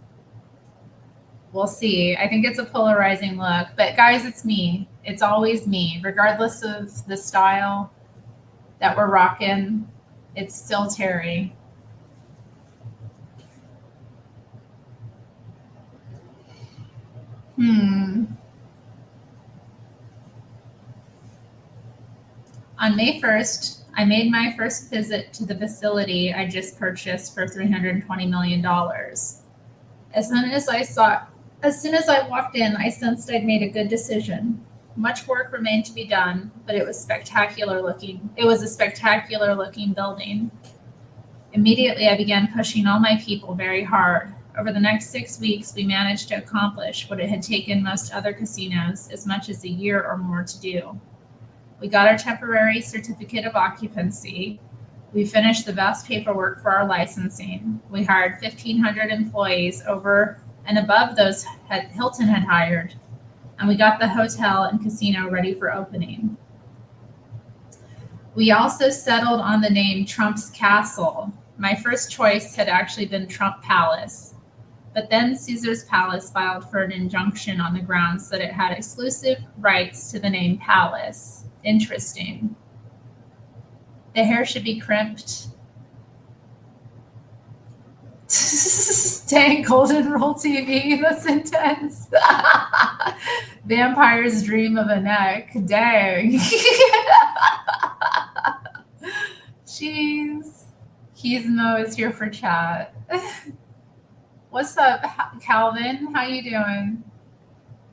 We'll see. I think it's a polarizing look. But guys, it's me. It's always me. Regardless of the style that we're rocking, it's still Terri. On May 1st, I made my first visit to the facility I just purchased for $320 million. As soon as I walked in, I sensed I'd made a good decision. Much work remained to be done, but it was spectacular looking. It was a spectacular looking building. Immediately, I began pushing all my people very hard. Over the next 6 weeks, we managed to accomplish what it had taken most other casinos as much as a year or more to do. We got our temporary certificate of occupancy. We finished the vast paperwork for our licensing. We hired 1,500 employees over and above those Hilton had hired, and we got the hotel and casino ready for opening. We also settled on the name Trump's Castle. My first choice had actually been Trump Palace, but then Caesar's Palace filed for an injunction on the grounds that it had exclusive rights to the name Palace. Interesting. The hair should be crimped. Dang, Golden Rule TV, that's intense. Vampires dream of a neck. Dang. Jeez. Gizmo is here for chat. What's up, Calvin? How you doing?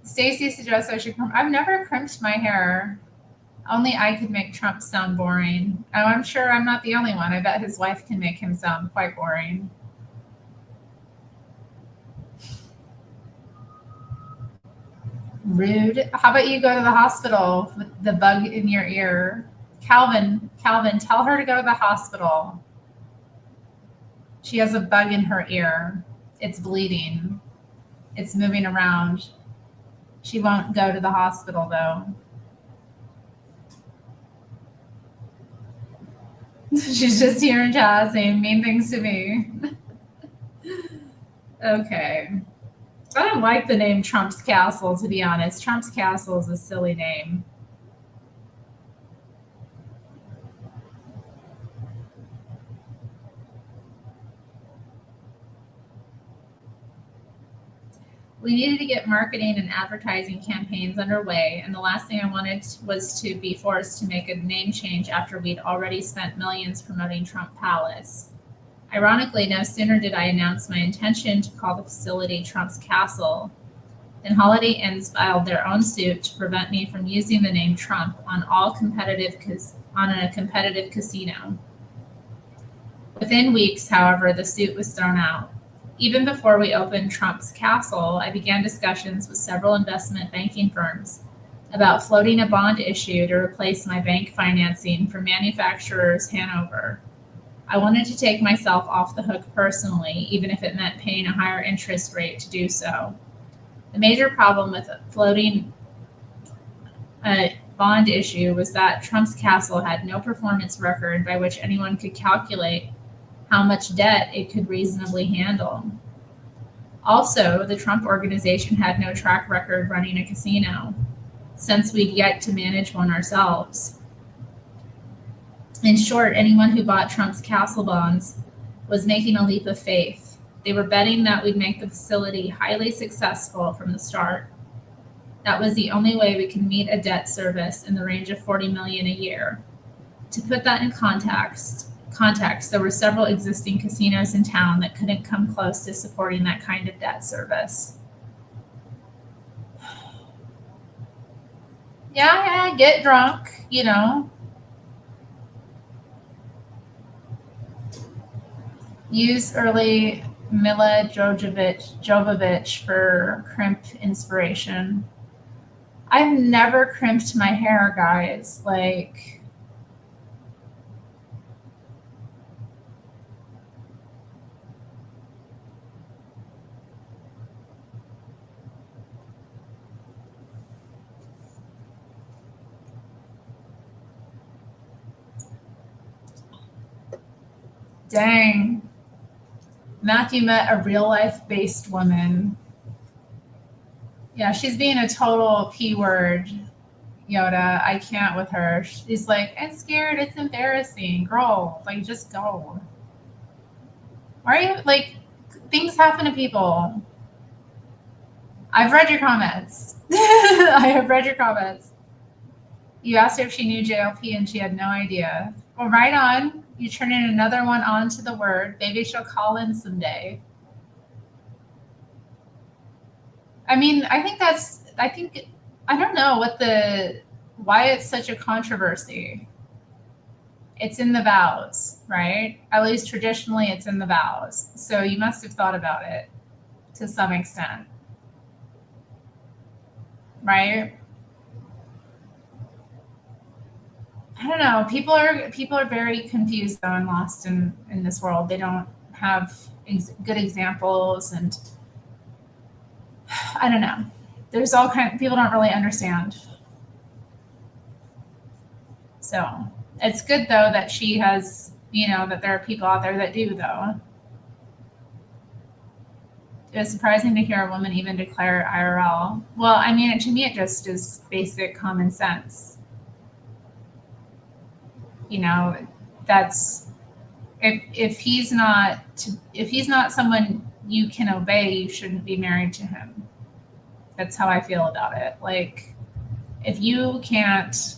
Stacy suggests I should I've never crimped my hair. Only I could make Trump sound boring. Oh, I'm sure I'm not the only one. I bet his wife can make him sound quite boring. Rude. How about you go to the hospital with the bug in your ear? Calvin, tell her to go to the hospital. She has a bug in her ear. It's bleeding. It's moving around. She won't go to the hospital, though. She's just here in chat saying mean things to me. Okay. I don't like the name Trump's Castle, to be honest. Trump's Castle is a silly name. We needed to get marketing and advertising campaigns underway, and the last thing I wanted was to be forced to make a name change after we'd already spent millions promoting Trump Palace. Ironically, no sooner did I announce my intention to call the facility Trump's Castle than Holiday Inns filed their own suit to prevent me from using the name Trump on a competitive casino. Within weeks, however, the suit was thrown out. Even before we opened Trump's Castle, I began discussions with several investment banking firms about floating a bond issue to replace my bank financing for manufacturers Hanover. I wanted to take myself off the hook personally, even if it meant paying a higher interest rate to do so. The major problem with floating a bond issue was that Trump's Castle had no performance record by which anyone could calculate how much debt it could reasonably handle. Also, the Trump organization had no track record running a casino, since we'd yet to manage one ourselves. In short, anyone who bought Trump's Castle bonds was making a leap of faith. They were betting that we'd make the facility highly successful from the start. That was the only way we could meet a debt service in the range of $40 million a year. To put that in context, there were several existing casinos in town that couldn't come close to supporting that kind of debt service. Yeah, get drunk, Use early Mila Jovovich for crimp inspiration. I've never crimped my hair, guys. Dang. Matthew met a real-life-based woman. Yeah, she's being a total P-word, Yoda. I can't with her. She's like, I'm scared. It's embarrassing. Girl, just go. Why are you, things happen to people. I've read your comments. I have read your comments. You asked her if she knew JLP and she had no idea. Well, right on. You turn in another one onto the word. Maybe she'll call in someday. I mean, I don't know why it's such a controversy. It's in the vows, right? At least traditionally it's in the vows. So you must have thought about it. to some extent, right? I don't know. People are very confused though and lost in this world. They don't have good examples, and I don't know. There's all kind. People don't really understand. So it's good though that she has, that there are people out there that do though. It was surprising to hear a woman even declare IRL. Well, I mean, to me, it just is basic common sense. That's if he's not someone you can obey, you shouldn't be married to him. That's how I feel about it. Like, if you can't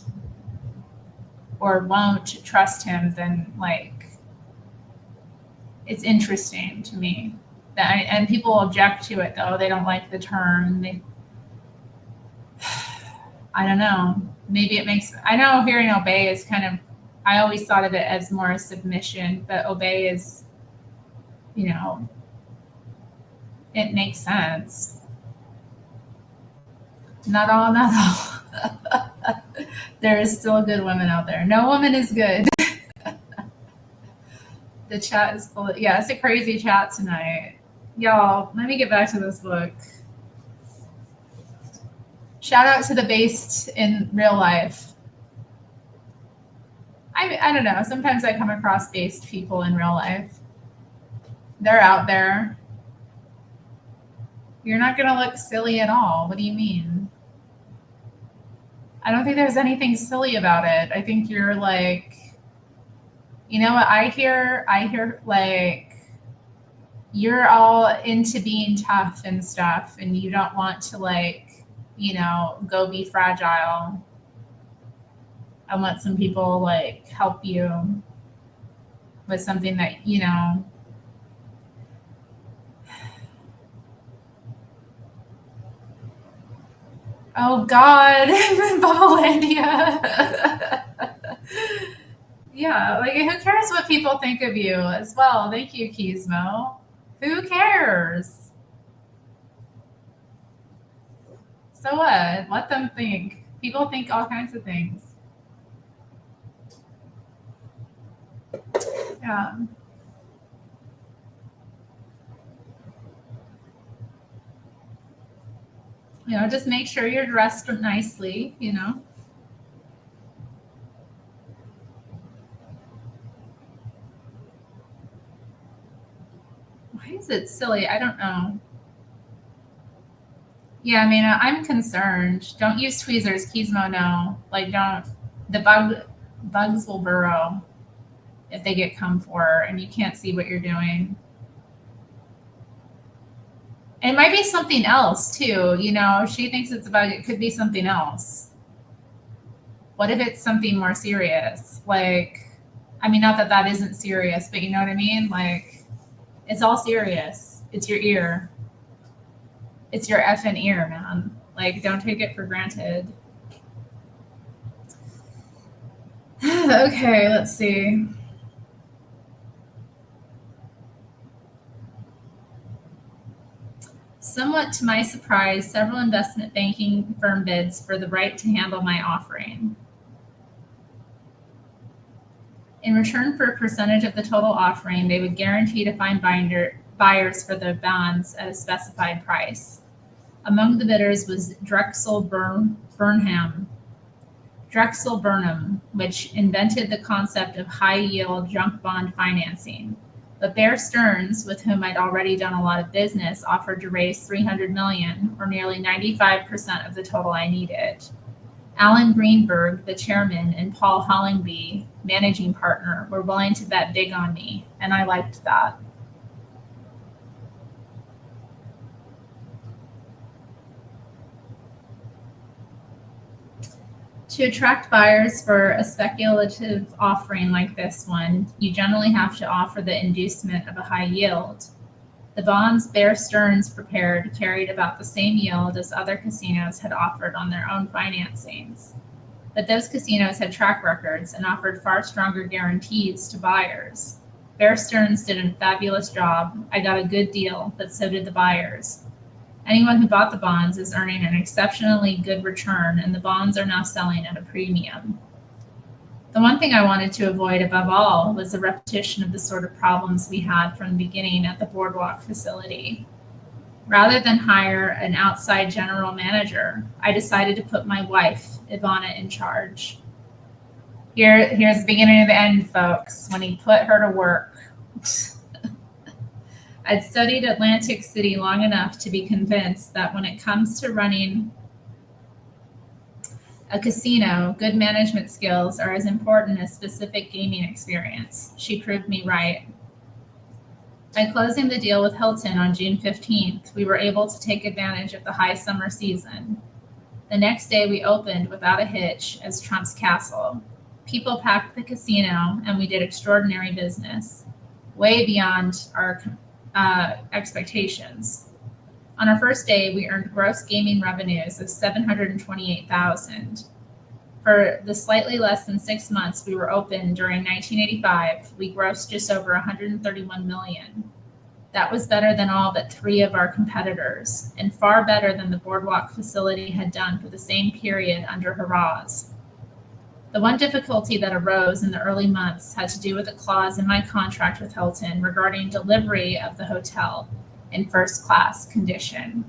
or won't trust him, then like it's interesting to me and people object to it though. They don't like the term. I don't know. Maybe it makes. I know hearing obey is kind of. I always thought of it as more a submission, but obey is, it makes sense. Not all. There is still good women out there. No woman is good. The chat is full. Yeah, it's a crazy chat tonight. Y'all, let me get back to this book. Shout out to the based in real life. I don't know. Sometimes I come across based people in real life. They're out there. You're not going to look silly at all. What do you mean? I don't think there's anything silly about it. I think you're like, what I hear like, you're all into being tough and stuff, and you don't want to like, go be fragile. I want some people like help you with something that, Oh God, Bubblelandia. Yeah, like who cares what people think of you as well? Thank you, Keysmo. Who cares? So what? Let them think. People think all kinds of things. Yeah. Just make sure you're dressed nicely, Why is it silly? I don't know. Yeah, I mean, I'm concerned. Don't use tweezers, Keysmo. No, like don't. The bugs will burrow if they get come for, and you can't see what you're doing. And it might be something else too. She thinks it's a bug. It could be something else. What if it's something more serious? Like, I mean, not that that isn't serious, but you know what I mean? Like, it's all serious. It's your ear. It's your effing ear, man. Like, don't take it for granted. Okay, let's see. Somewhat to my surprise, several investment banking firm bids for the right to handle my offering. In return for a percentage of the total offering, they would guarantee to find buyers for the bonds at a specified price. Among the bidders was Drexel Burnham, which invented the concept of high-yield junk bond financing. But Bear Stearns, with whom I'd already done a lot of business, offered to raise $300 million, or nearly 95% of the total I needed. Alan Greenberg, the chairman, and Paul Hollingby, managing partner, were willing to bet big on me, and I liked that. To attract buyers for a speculative offering like this one, you generally have to offer the inducement of a high yield. The bonds Bear Stearns prepared carried about the same yield as other casinos had offered on their own financings. But those casinos had track records and offered far stronger guarantees to buyers. Bear Stearns did a fabulous job. I got a good deal, but so did the buyers. Anyone who bought the bonds is earning an exceptionally good return, and the bonds are now selling at a premium. The one thing I wanted to avoid above all was the repetition of the sort of problems we had from the beginning at the Boardwalk facility. Rather than hire an outside general manager, I decided to put my wife, Ivana, in charge. Here's the beginning of the end, folks, when he put her to work. I'd studied Atlantic City long enough to be convinced that when it comes to running a casino, good management skills are as important as specific gaming experience. She proved me right. By closing the deal with Hilton on June 15th, we were able to take advantage of the high summer season. The next day, we opened without a hitch as Trump's Castle. People packed the casino, and we did extraordinary business, way beyond our expectations. On our first day, we earned gross gaming revenues of $728,000. For the slightly less than 6 months we were open during 1985, we grossed just over $131 million. That was better than all but 3 of our competitors, and far better than the Boardwalk facility had done for the same period under Harrah's. The one difficulty that arose in the early months had to do with a clause in my contract with Hilton regarding delivery of the hotel in first-class condition.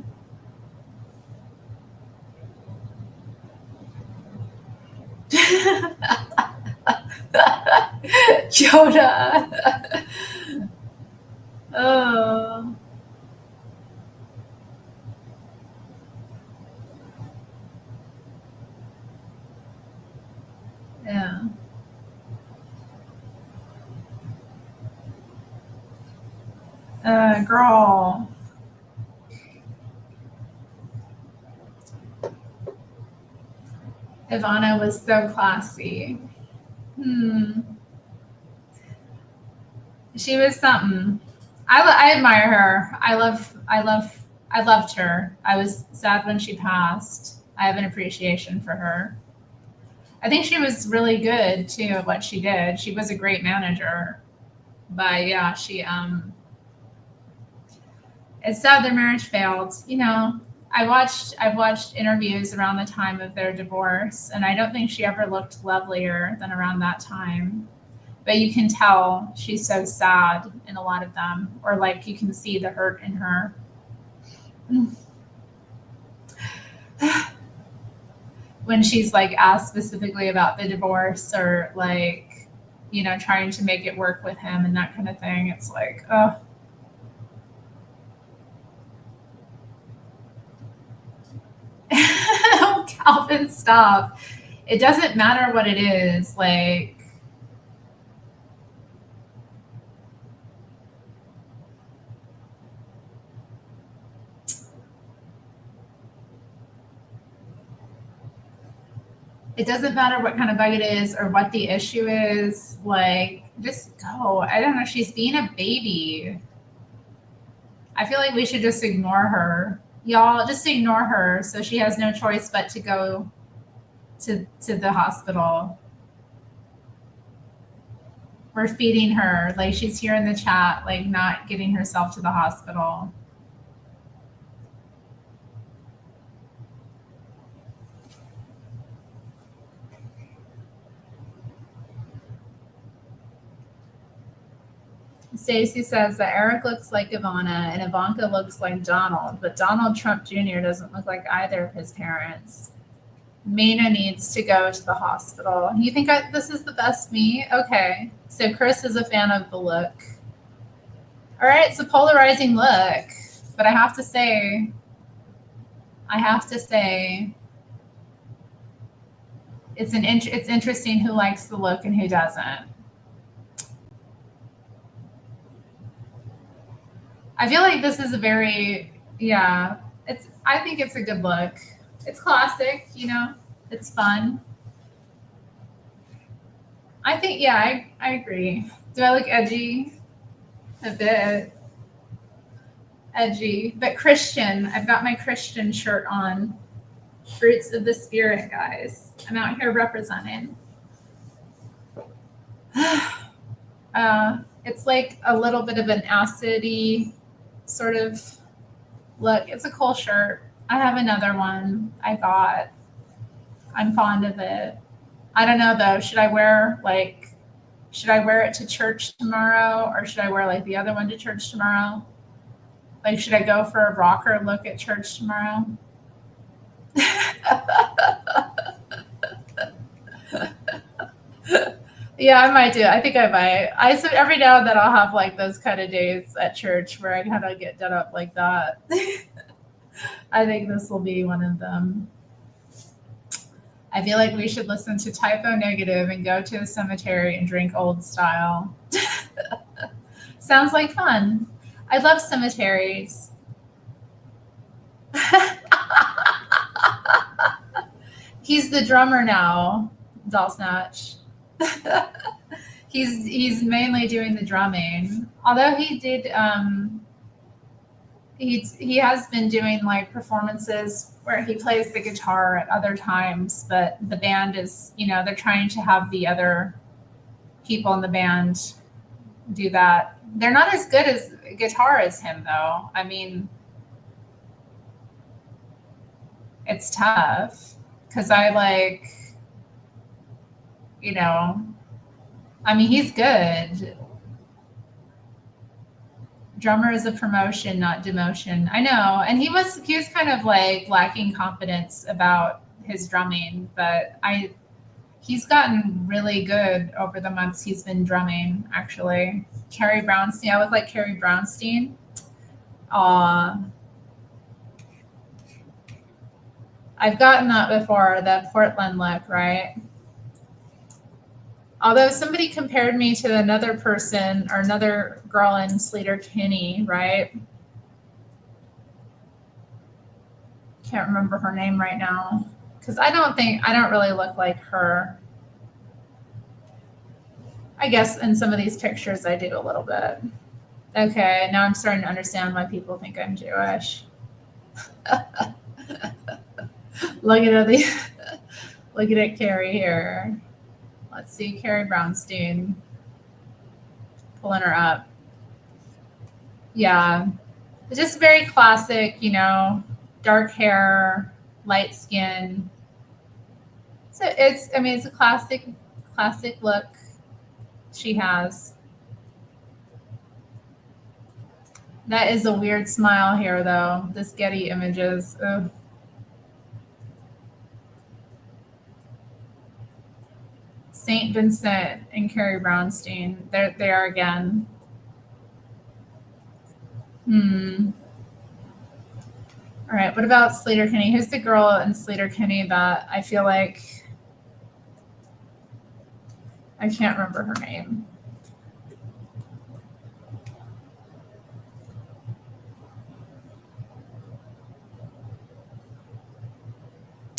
Yoda. Oh. Yeah. Girl. Ivana was so classy. She was something. I admire her. I loved her. I was sad when she passed. I have an appreciation for her. I think she was really good too at what she did. She was a great manager. But yeah, it's sad their marriage failed. I've watched interviews around the time of their divorce, and I don't think she ever looked lovelier than around that time. But you can tell she's so sad in a lot of them, or like you can see the hurt in her. When she's like asked specifically about the divorce, or like, trying to make it work with him and that kind of thing, it's like, oh. Calvin, stop. It doesn't matter what it is. Like, it doesn't matter what kind of bug it is or what the issue is. Like, just go. I don't know. She's being a baby. I feel like we should just ignore her. Y'all, just ignore her so she has no choice but to go to the hospital. We're feeding her. Like, she's here in the chat, like, not getting herself to the hospital. Stacy says that Eric looks like Ivana and Ivanka looks like Donald, but Donald Trump Jr. doesn't look like either of his parents. Mina needs to go to the hospital. You think this is the best me? Okay. So Chris is a fan of the look. All right, it's a polarizing look, but I have to say, it's interesting who likes the look and who doesn't. I feel like this is a very, I think it's a good look. It's classic, it's fun. I think, I agree. Do I look edgy? A bit. Edgy, but Christian. I've got my Christian shirt on. Fruits of the Spirit, guys. I'm out here representing. It's like a little bit of an acidy sort of look. It's a cool shirt. I have another one I got. I'm fond of it. I don't know though. Should I wear it to church tomorrow or should I wear like the other one to church tomorrow? Like, should I go for a rocker look at church tomorrow? Yeah, I might do. I think I might. So every now and then I'll have like those kind of days at church where I kind of get done up like that. I think this will be one of them. I feel like we should listen to Typo Negative and go to the cemetery and drink old style. Sounds like fun. I love cemeteries. He's the drummer now, Doll Snatch. he's mainly doing the drumming. Although he did he has been doing like performances where he plays the guitar at other times, but the band is, they're trying to have the other people in the band do that. They're not as good as guitar as him though. I mean, it's tough because he's good. Drummer is a promotion, not demotion. I know. And he was kind of like lacking confidence about his drumming, but he's gotten really good over the months he's been drumming, actually. Carrie Brownstein. I look like Carrie Brownstein. I've gotten that before, that Portland look, right? Although somebody compared me to another person or another girl in Sleater-Kinney, right? Can't remember her name right now because I don't really look like her. I guess in some of these pictures I do a little bit. Okay, now I'm starting to understand why people think I'm Jewish. Look at Carrie here. Let's see, Carrie Brownstein. Pulling her up. Yeah. It's just very classic, dark hair, light skin. So it's a classic look she has. That is a weird smile here though. This Getty Images. Ugh. St. Vincent and Carrie Brownstein. There they are again. All right, what about Sleater-Kinney? Who's the girl in Sleater-Kinney that I feel like I can't remember her name?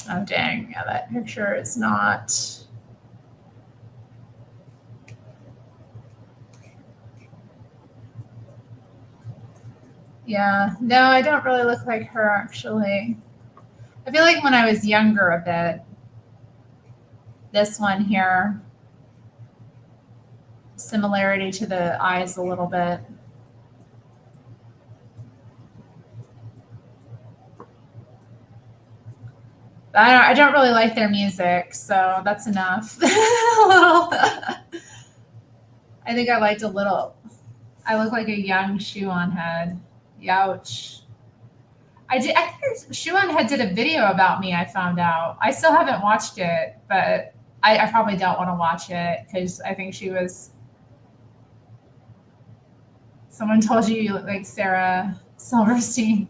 Oh, dang. Yeah, that picture is not... Yeah, no, I don't really look like her, actually. I feel like when I was younger a bit, this one here, similarity to the eyes a little bit. I don't really like their music, so that's enough. I think I liked a little. I look like a young Shoe-On Head. Youch. I think Shoe-On Head did a video about me, I found out. I still haven't watched it, but I probably don't want to watch it because I think she was... Someone told you look like Sarah Silverstein.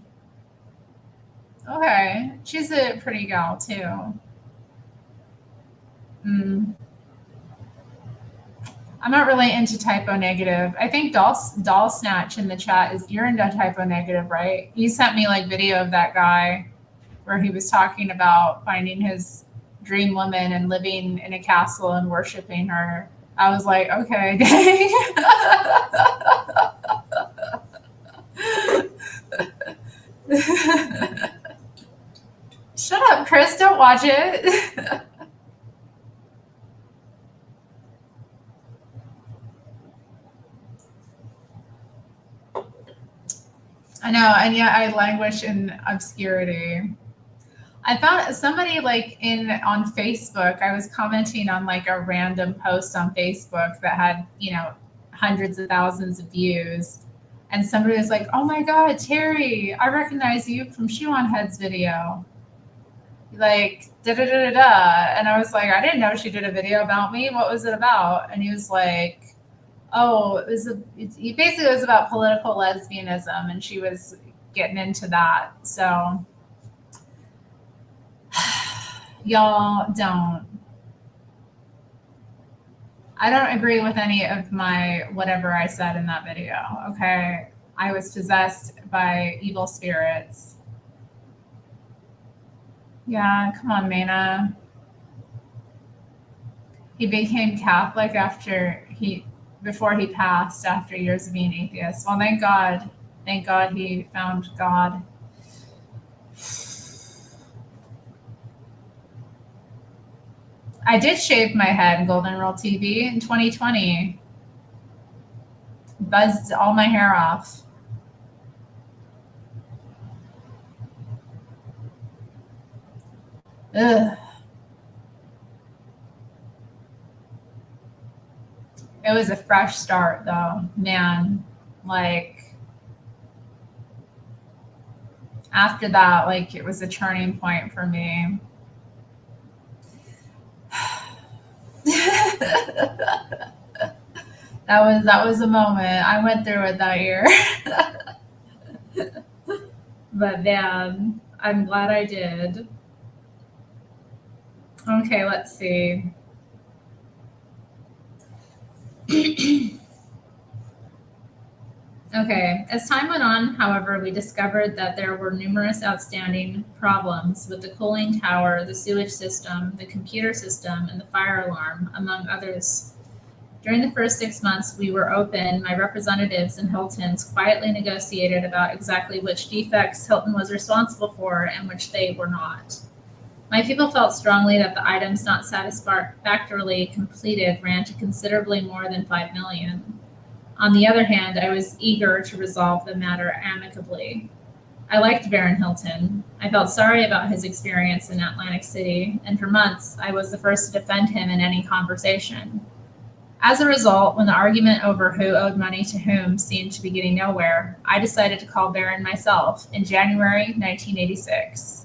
Okay. She's a pretty gal, too. I'm not really into Typo Negative. I think Doll Snatch in the chat you're into Typo Negative, right? You sent me like video of that guy where he was talking about finding his dream woman and living in a castle and worshiping her. I was like, okay, dang. Shut up, Chris. Don't watch it. I know, and yet I languish in obscurity. I found somebody like in on Facebook. I was commenting on like a random post on Facebook that had, hundreds of thousands of views. And somebody was like, "Oh my God, Terry, I recognize you from Shoe on Head's video." Like, da da da da da. And I was like, "I didn't know she did a video about me. What was it about?" And he was like, "Oh, basically it was about political lesbianism, and she was getting into that." So y'all don't. I don't agree with any of my whatever I said in that video. Okay. I was possessed by evil spirits. Yeah, come on, Mana. He became Catholic before he passed after years of being atheist. Well, thank God. Thank God he found God. I did shave my head, Golden Rule TV, in 2020. Buzzed all my hair off. Ugh. It was a fresh start, though. Man, like, after that, like, it was a turning point for me. That was a moment. I went through it that year. But man, I'm glad I did. Okay, let's see. Okay, as time went on, however, we discovered that there were numerous outstanding problems with the cooling tower, the sewage system, the computer system, and the fire alarm, among others. During the first 6 months we were open, my representatives and Hilton's quietly negotiated about exactly which defects Hilton was responsible for and which they were not. My people felt strongly that the items not satisfactorily completed ran to considerably more than 5 million. On the other hand, I was eager to resolve the matter amicably. I liked Baron Hilton. I felt sorry about his experience in Atlantic City, and for months I was the first to defend him in any conversation. As a result, when the argument over who owed money to whom seemed to be getting nowhere, I decided to call Baron myself in January 1986.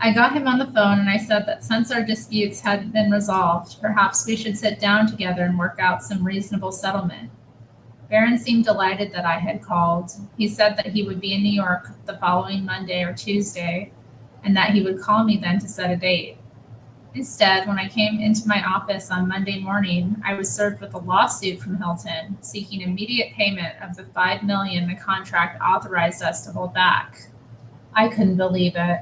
I got him on the phone and I said that since our disputes hadn't been resolved, perhaps we should sit down together and work out some reasonable settlement. Barron seemed delighted that I had called. He said that he would be in New York the following Monday or Tuesday, and that he would call me then to set a date. Instead, when I came into my office on Monday morning, I was served with a lawsuit from Hilton seeking immediate payment of the 5 million the contract authorized us to hold back. I couldn't believe it.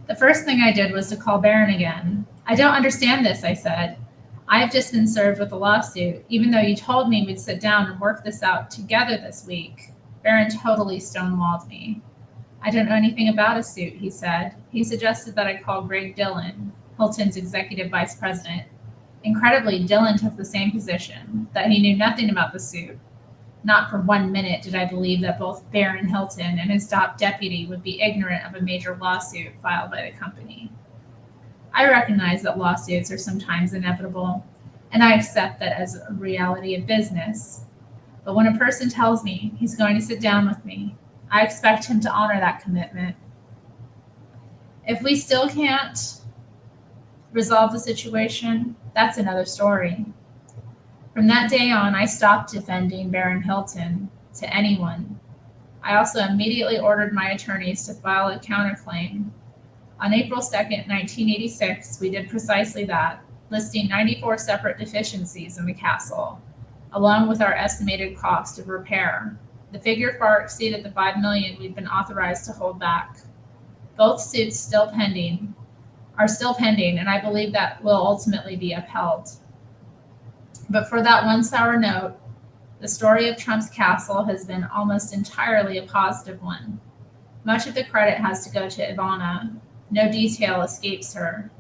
The first thing I did was to call Barron again. I don't understand this, I said. I have just been served with a lawsuit, even though you told me we'd sit down and work this out together this week. Barron totally stonewalled me. I don't know anything about a suit, he said. He suggested that I call Greg Dillon, Hilton's executive vice president. Incredibly, Dillon took the same position, that he knew nothing about the suit. Not for 1 minute did I believe that both Baron Hilton and his top deputy would be ignorant of a major lawsuit filed by the company. I recognize that lawsuits are sometimes inevitable, and I accept that as a reality of business. But when a person tells me he's going to sit down with me, I expect him to honor that commitment. If we still can't resolve the situation, that's another story. From that day on, I stopped defending Baron Hilton to anyone. I also immediately ordered my attorneys to file a counterclaim. On April 2nd, 1986, we did precisely that, listing 94 separate deficiencies in the castle, along with our estimated cost of repair. The figure far exceeded the 5 million we'd been authorized to hold back. Both suits are still pending, and I believe that will ultimately be upheld. But for that one sour note, The story of Trump's castle has been almost entirely a positive one. Much of the credit has to go to Ivana. No detail escapes her.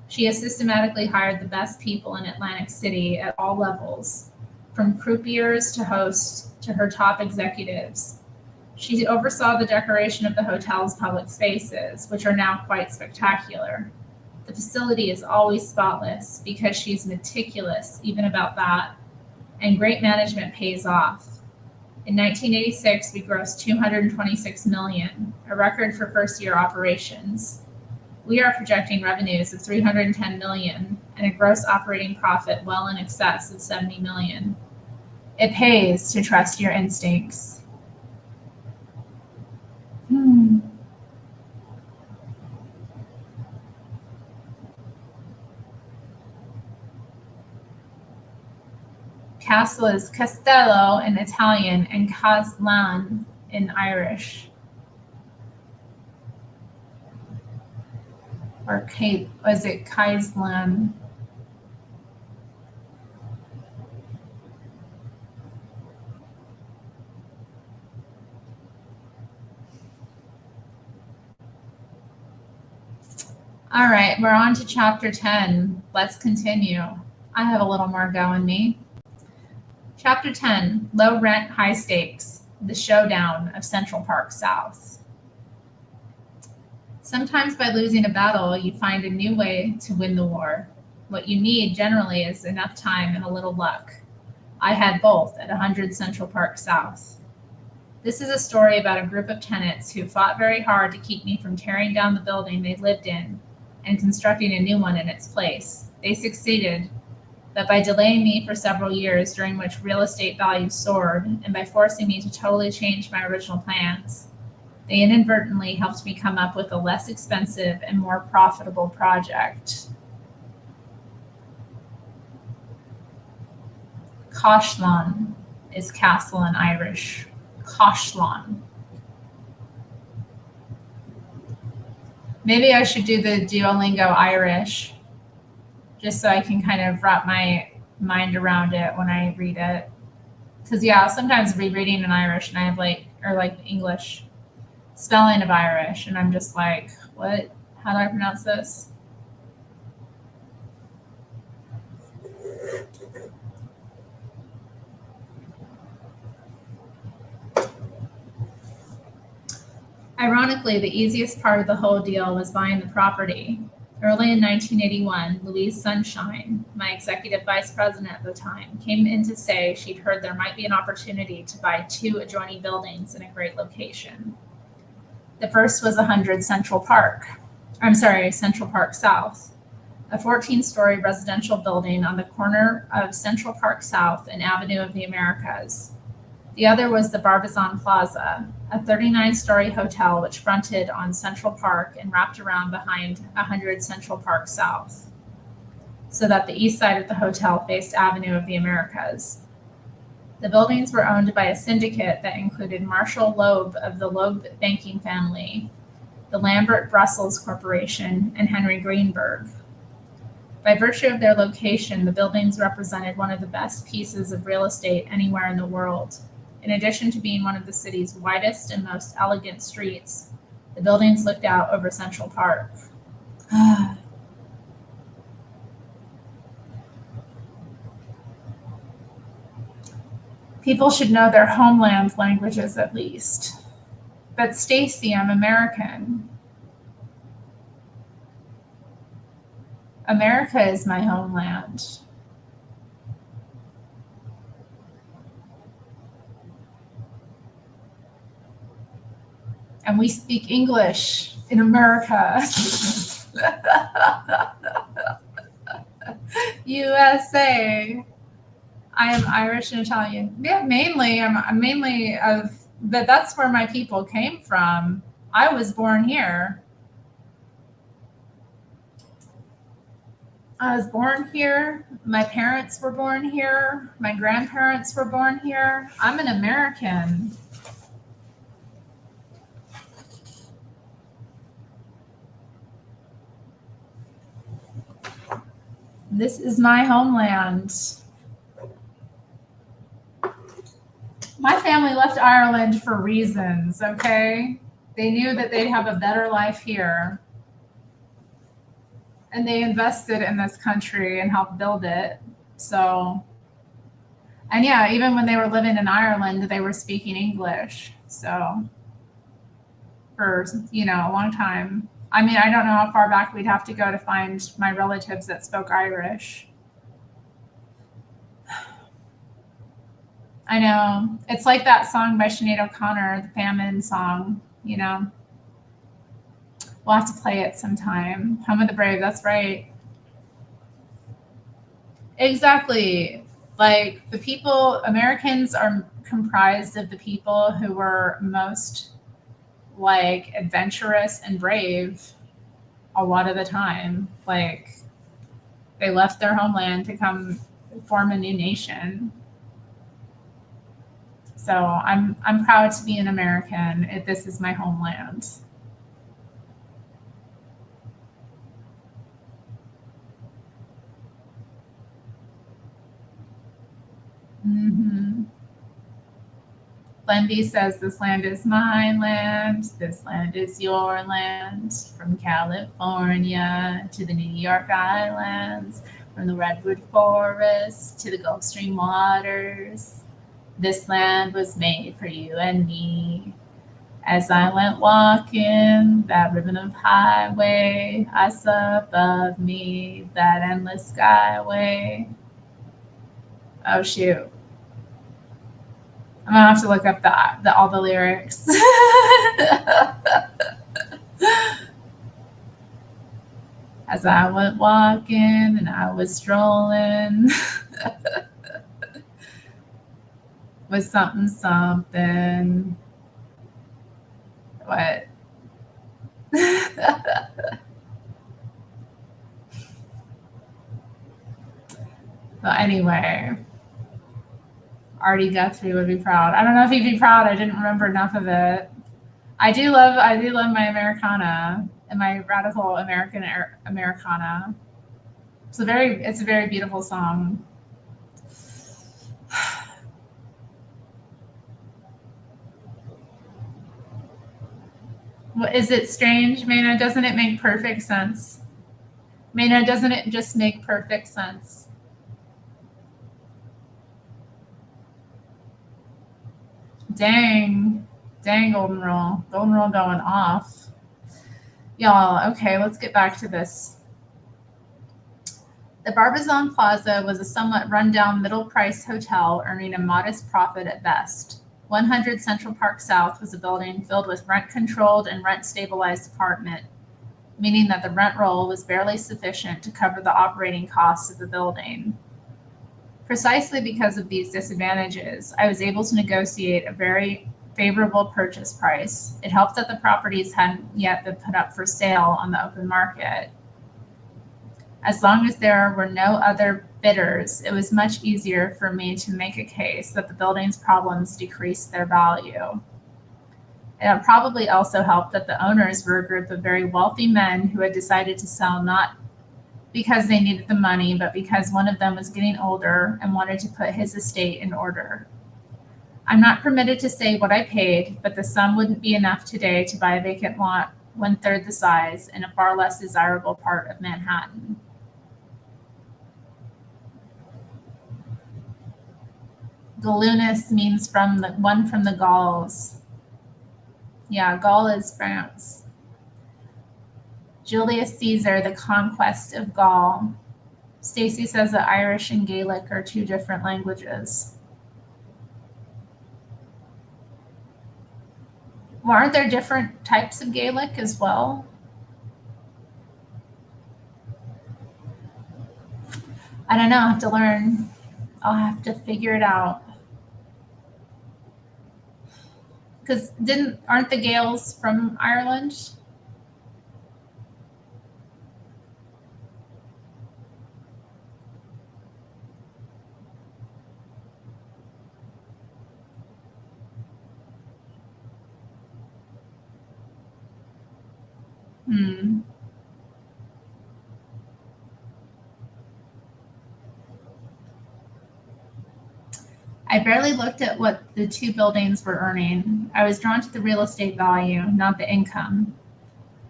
She has systematically hired the best people in Atlantic City at all levels, from croupiers to hosts to her top executives. She oversaw the decoration of the hotel's public spaces, which are now quite spectacular. The facility is always spotless because she's meticulous even about that, and great management pays off. In 1986, we grossed $226 million, a record for first-year operations. We are projecting revenues of $310 million and a gross operating profit well in excess of $70 million. It pays to trust your instincts. Castle is castello in Italian and caslan in Irish. Or was it Kaislan? All right, we're on to chapter 10. Let's continue. I have a little more go in me. Chapter 10, Low Rent, High Stakes, the Showdown of Central Park South. Sometimes by losing a battle, you find a new way to win the war. What you need generally is enough time and a little luck. I had both at 100 Central Park South. This is a story about a group of tenants who fought very hard to keep me from tearing down the building they lived in and constructing a new one in its place. They succeeded, but by delaying me for several years during which real estate values soared and by forcing me to totally change my original plans, they inadvertently helped me come up with a less expensive and more profitable project. Coslan is castle in Irish. Coslan. Maybe I should do the Duolingo Irish just so I can kind of wrap my mind around it when I read it. Because yeah, I'll sometimes be reading in Irish and I have like English spelling of Irish, and I'm just like, what? How do I pronounce this? Ironically, the easiest part of the whole deal was buying the property. Early in 1981, Louise Sunshine, my executive vice president at the time, came in to say she'd heard there might be an opportunity to buy 2 adjoining buildings in a great location. The first was 100 Central Park South, a 14-story residential building on the corner of Central Park South and Avenue of the Americas. The other was the Barbizon Plaza, a 39-story hotel which fronted on Central Park and wrapped around behind 100 Central Park South, so that the east side of the hotel faced Avenue of the Americas. The buildings were owned by a syndicate that included Marshall Loeb of the Loeb banking family, the Lambert Brussels Corporation, and Henry Greenberg. By virtue of their location, the buildings represented one of the best pieces of real estate anywhere in the world. In addition to being one of the city's widest and most elegant streets, the buildings looked out over Central Park. People should know their homeland languages at least. But Stacy, I'm American. America is my homeland. And we speak English in America. USA. I am Irish and Italian. Yeah, mainly. I'm mainly of, but that's where my people came from. I was born here. I was born here. My parents were born here. My grandparents were born here. I'm an American. This is my homeland. My family left Ireland for reasons, okay? They knew that they'd have a better life here. And they invested in this country and helped build it. So, and yeah, even when they were living in Ireland, they were speaking English. So, for, a long time. I mean, I don't know how far back we'd have to go to find my relatives that spoke Irish. I know. It's like that song by Sinead O'Connor, the famine song, We'll have to play it sometime. Home of the Brave, that's right. Exactly. Like Americans are comprised of the people who were most like adventurous and brave a lot of the time. Like they left their homeland to come form a new nation. So I'm proud to be an American. This is my homeland. Mm-hmm. Lenby says, "This land is my land. This land is your land. From California to the New York Islands, from the Redwood Forest to the Gulf Stream waters. This land was made for you and me. As I went walking that ribbon of highway, I saw above me that endless skyway." Oh, shoot. I'm gonna have to look up all the lyrics. As I went walking and I was strolling with something, something. What? But anyway, Artie Guthrie would be proud. I don't know if he'd be proud. I didn't remember enough of it. I do love my Americana and my radical Americana. It's a very beautiful song. What is it strange, Mana? Doesn't it make perfect sense? Mana, doesn't it just make perfect sense? Dang, Golden Rule going off. Y'all, okay, let's get back to this. The Barbizon Plaza was a somewhat run-down middle-priced hotel earning a modest profit at best. 100 Central Park South was a building filled with rent-controlled and rent-stabilized apartment, meaning that the rent roll was barely sufficient to cover the operating costs of the building. Precisely because of these disadvantages, I was able to negotiate a very favorable purchase price. It helped that the properties hadn't yet been put up for sale on the open market. As long as there were no other bidders, it was much easier for me to make a case that the building's problems decreased their value. It probably also helped that the owners were a group of very wealthy men who had decided to sell not because they needed the money, but because one of them was getting older and wanted to put his estate in order. I'm not permitted to say what I paid, but the sum wouldn't be enough today to buy a vacant lot 1/3 the size in a far less desirable part of Manhattan. Gaulunus means from the Gauls. Yeah, Gaul is France. Julius Caesar, the conquest of Gaul. Stacy says that Irish and Gaelic are two different languages. Well, aren't there different types of Gaelic as well? I don't know. I'll have to learn. I'll have to figure it out. Because aren't the Gaels from Ireland? I barely looked at what the two buildings were earning. I was drawn to the real estate value, not the income.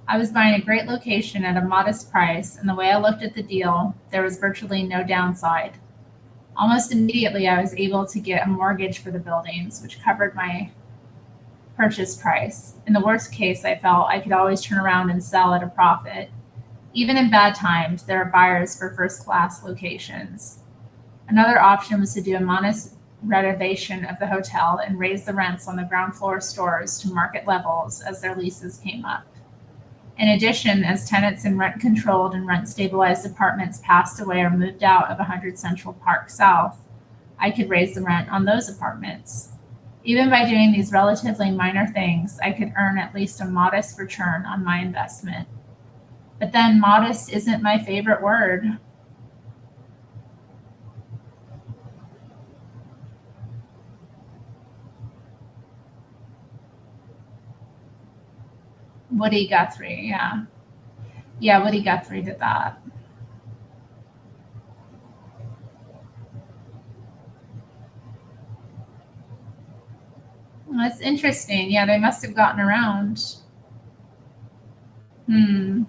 I was buying a great location at a modest price, and the way I looked at the deal, there was virtually no downside. Almost immediately, I was able to get a mortgage for the buildings, which covered my purchase price. In the worst case, I felt I could always turn around and sell at a profit. Even in bad times, there are buyers for first-class locations. Another option was to do a modest renovation of the hotel and raise the rents on the ground floor stores to market levels as their leases came up. In addition, as tenants in rent-controlled and rent-stabilized apartments passed away or moved out of 100 Central Park South, I could raise the rent on those apartments. Even by doing these relatively minor things, I could earn at least a modest return on my investment. But then modest isn't my favorite word. Woody Guthrie, yeah. Yeah, Woody Guthrie did that. That's interesting. Yeah, they must have gotten around. Hmm.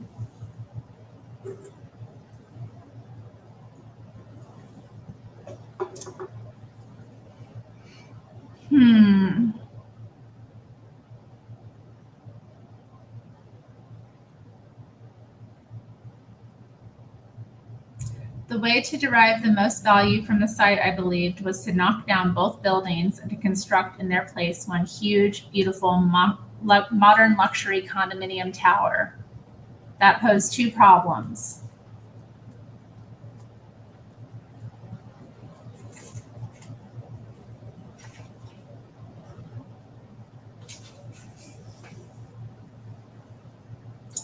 Hmm. The way to derive the most value from the site, I believed, was to knock down both buildings and to construct in their place one huge, beautiful, modern luxury condominium tower. That posed two problems.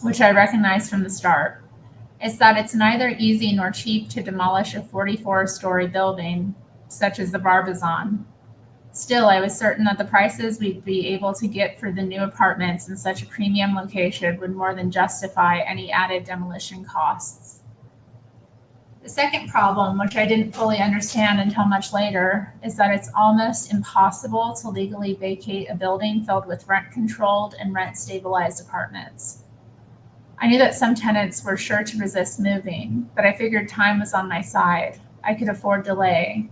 Which I recognized from the start. It's that it's neither easy nor cheap to demolish a 44-story building, such as the Barbizon. Still, I was certain that the prices we'd be able to get for the new apartments in such a premium location would more than justify any added demolition costs. The second problem, which I didn't fully understand until much later, is that it's almost impossible to legally vacate a building filled with rent-controlled and rent-stabilized apartments. I knew that some tenants were sure to resist moving, but I figured time was on my side. I could afford delay.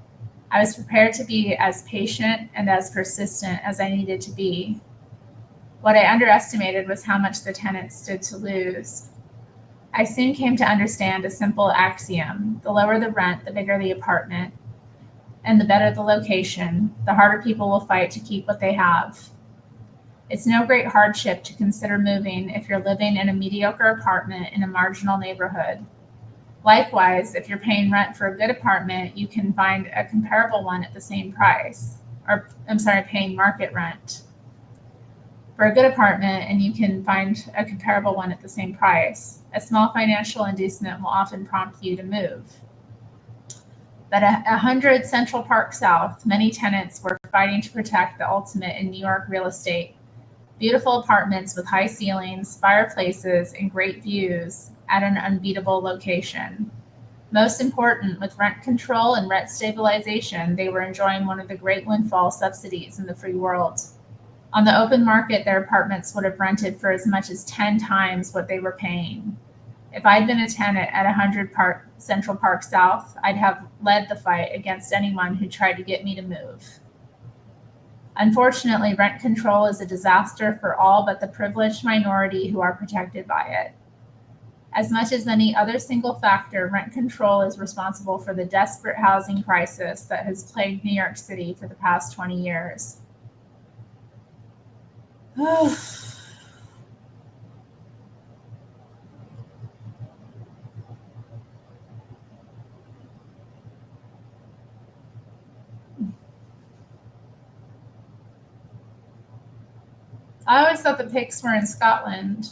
I was prepared to be as patient and as persistent as I needed to be. What I underestimated was how much the tenants stood to lose. I soon came to understand a simple axiom: the lower the rent, the bigger the apartment, and the better the location, the harder people will fight to keep what they have. It's no great hardship to consider moving if you're living in a mediocre apartment in a marginal neighborhood. Likewise, if you're paying rent for a good apartment, you can find a comparable one at the same price. Paying market rent for a good apartment, and you can find a comparable one at the same price. A small financial inducement will often prompt you to move. But at 100 Central Park South, many tenants were fighting to protect the ultimate in New York real estate: beautiful apartments with high ceilings, fireplaces, and great views at an unbeatable location. Most important, with rent control and rent stabilization, they were enjoying one of the great windfall subsidies in the free world. On the open market, their apartments would have rented for as much as 10 times what they were paying. If I'd been a tenant at 100 Central Park South, I'd have led the fight against anyone who tried to get me to move. Unfortunately, rent control is a disaster for all but the privileged minority who are protected by it. As much as any other single factor, rent control is responsible for the desperate housing crisis that has plagued New York City for the past 20 years. I always thought the pigs were in Scotland.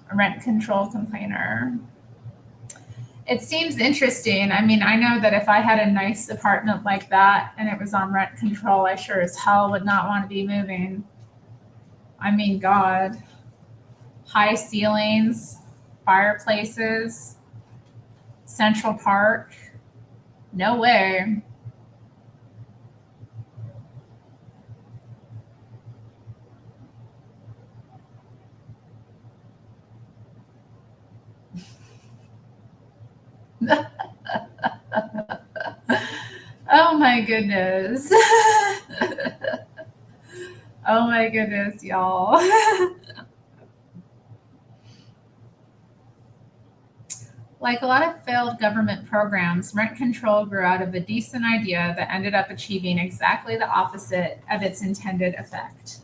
A rent control complainer. It seems interesting. I mean, I know that if I had a nice apartment like that and it was on rent control, I sure as hell would not want to be moving. I mean, God. High ceilings, fireplaces, Central Park. No way. my goodness. Oh my goodness, y'all. Like a lot of failed government programs, rent control grew out of a decent idea that ended up achieving exactly the opposite of its intended effect.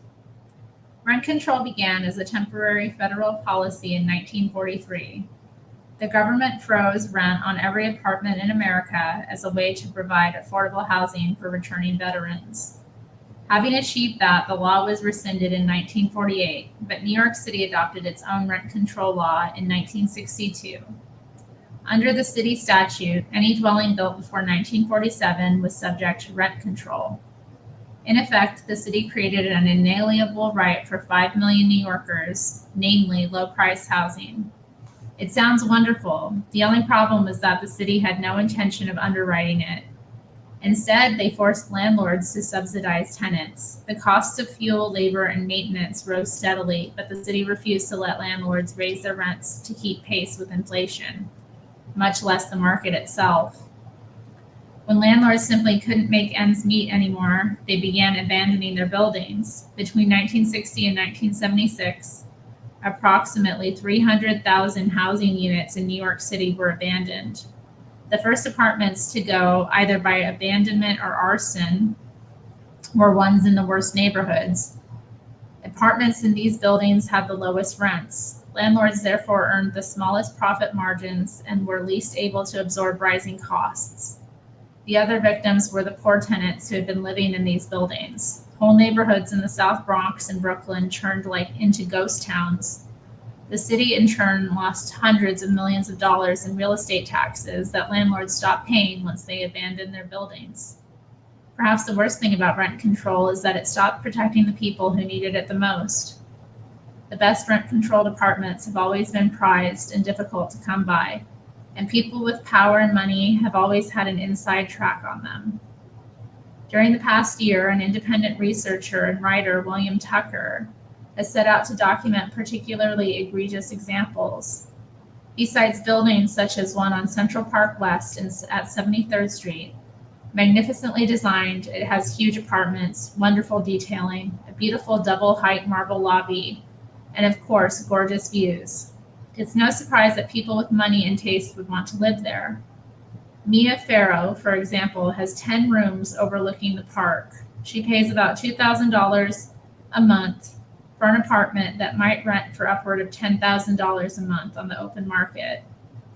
Rent control began as a temporary federal policy in 1943. The government froze rent on every apartment in America as a way to provide affordable housing for returning veterans. Having achieved that, the law was rescinded in 1948, but New York City adopted its own rent control law in 1962. Under the city statute, any dwelling built before 1947 was subject to rent control. In effect, the city created an inalienable right for 5 million New Yorkers, namely low-price housing. It sounds wonderful. The only problem was that the city had no intention of underwriting it. Instead, they forced landlords to subsidize tenants. The cost of fuel, labor, and maintenance rose steadily, but the city refused to let landlords raise their rents to keep pace with inflation, much less the market itself. When landlords simply couldn't make ends meet anymore, they began abandoning their buildings. Between 1960 and 1976, approximately 300,000 housing units in New York City were abandoned. The first apartments to go, either by abandonment or arson, were ones in the worst neighborhoods. Apartments in these buildings had the lowest rents. Landlords therefore earned the smallest profit margins and were least able to absorb rising costs. The other victims were the poor tenants who had been living in these buildings. Whole neighborhoods in the South Bronx and Brooklyn turned into ghost towns. The city, in turn, lost hundreds of millions of dollars in real estate taxes that landlords stopped paying once they abandoned their buildings. Perhaps the worst thing about rent control is that it stopped protecting the people who needed it the most. The best rent-controlled apartments have always been prized and difficult to come by, and people with power and money have always had an inside track on them. During the past year, an independent researcher and writer, William Tucker, has set out to document particularly egregious examples. Besides buildings such as one on Central Park West at 73rd Street, magnificently designed, it has huge apartments, wonderful detailing, a beautiful double-height marble lobby, and of course, gorgeous views. It's no surprise that people with money and taste would want to live there. Mia Farrow, for example, has 10 rooms overlooking the park. She pays about $2,000 a month for an apartment that might rent for upward of $10,000 a month on the open market.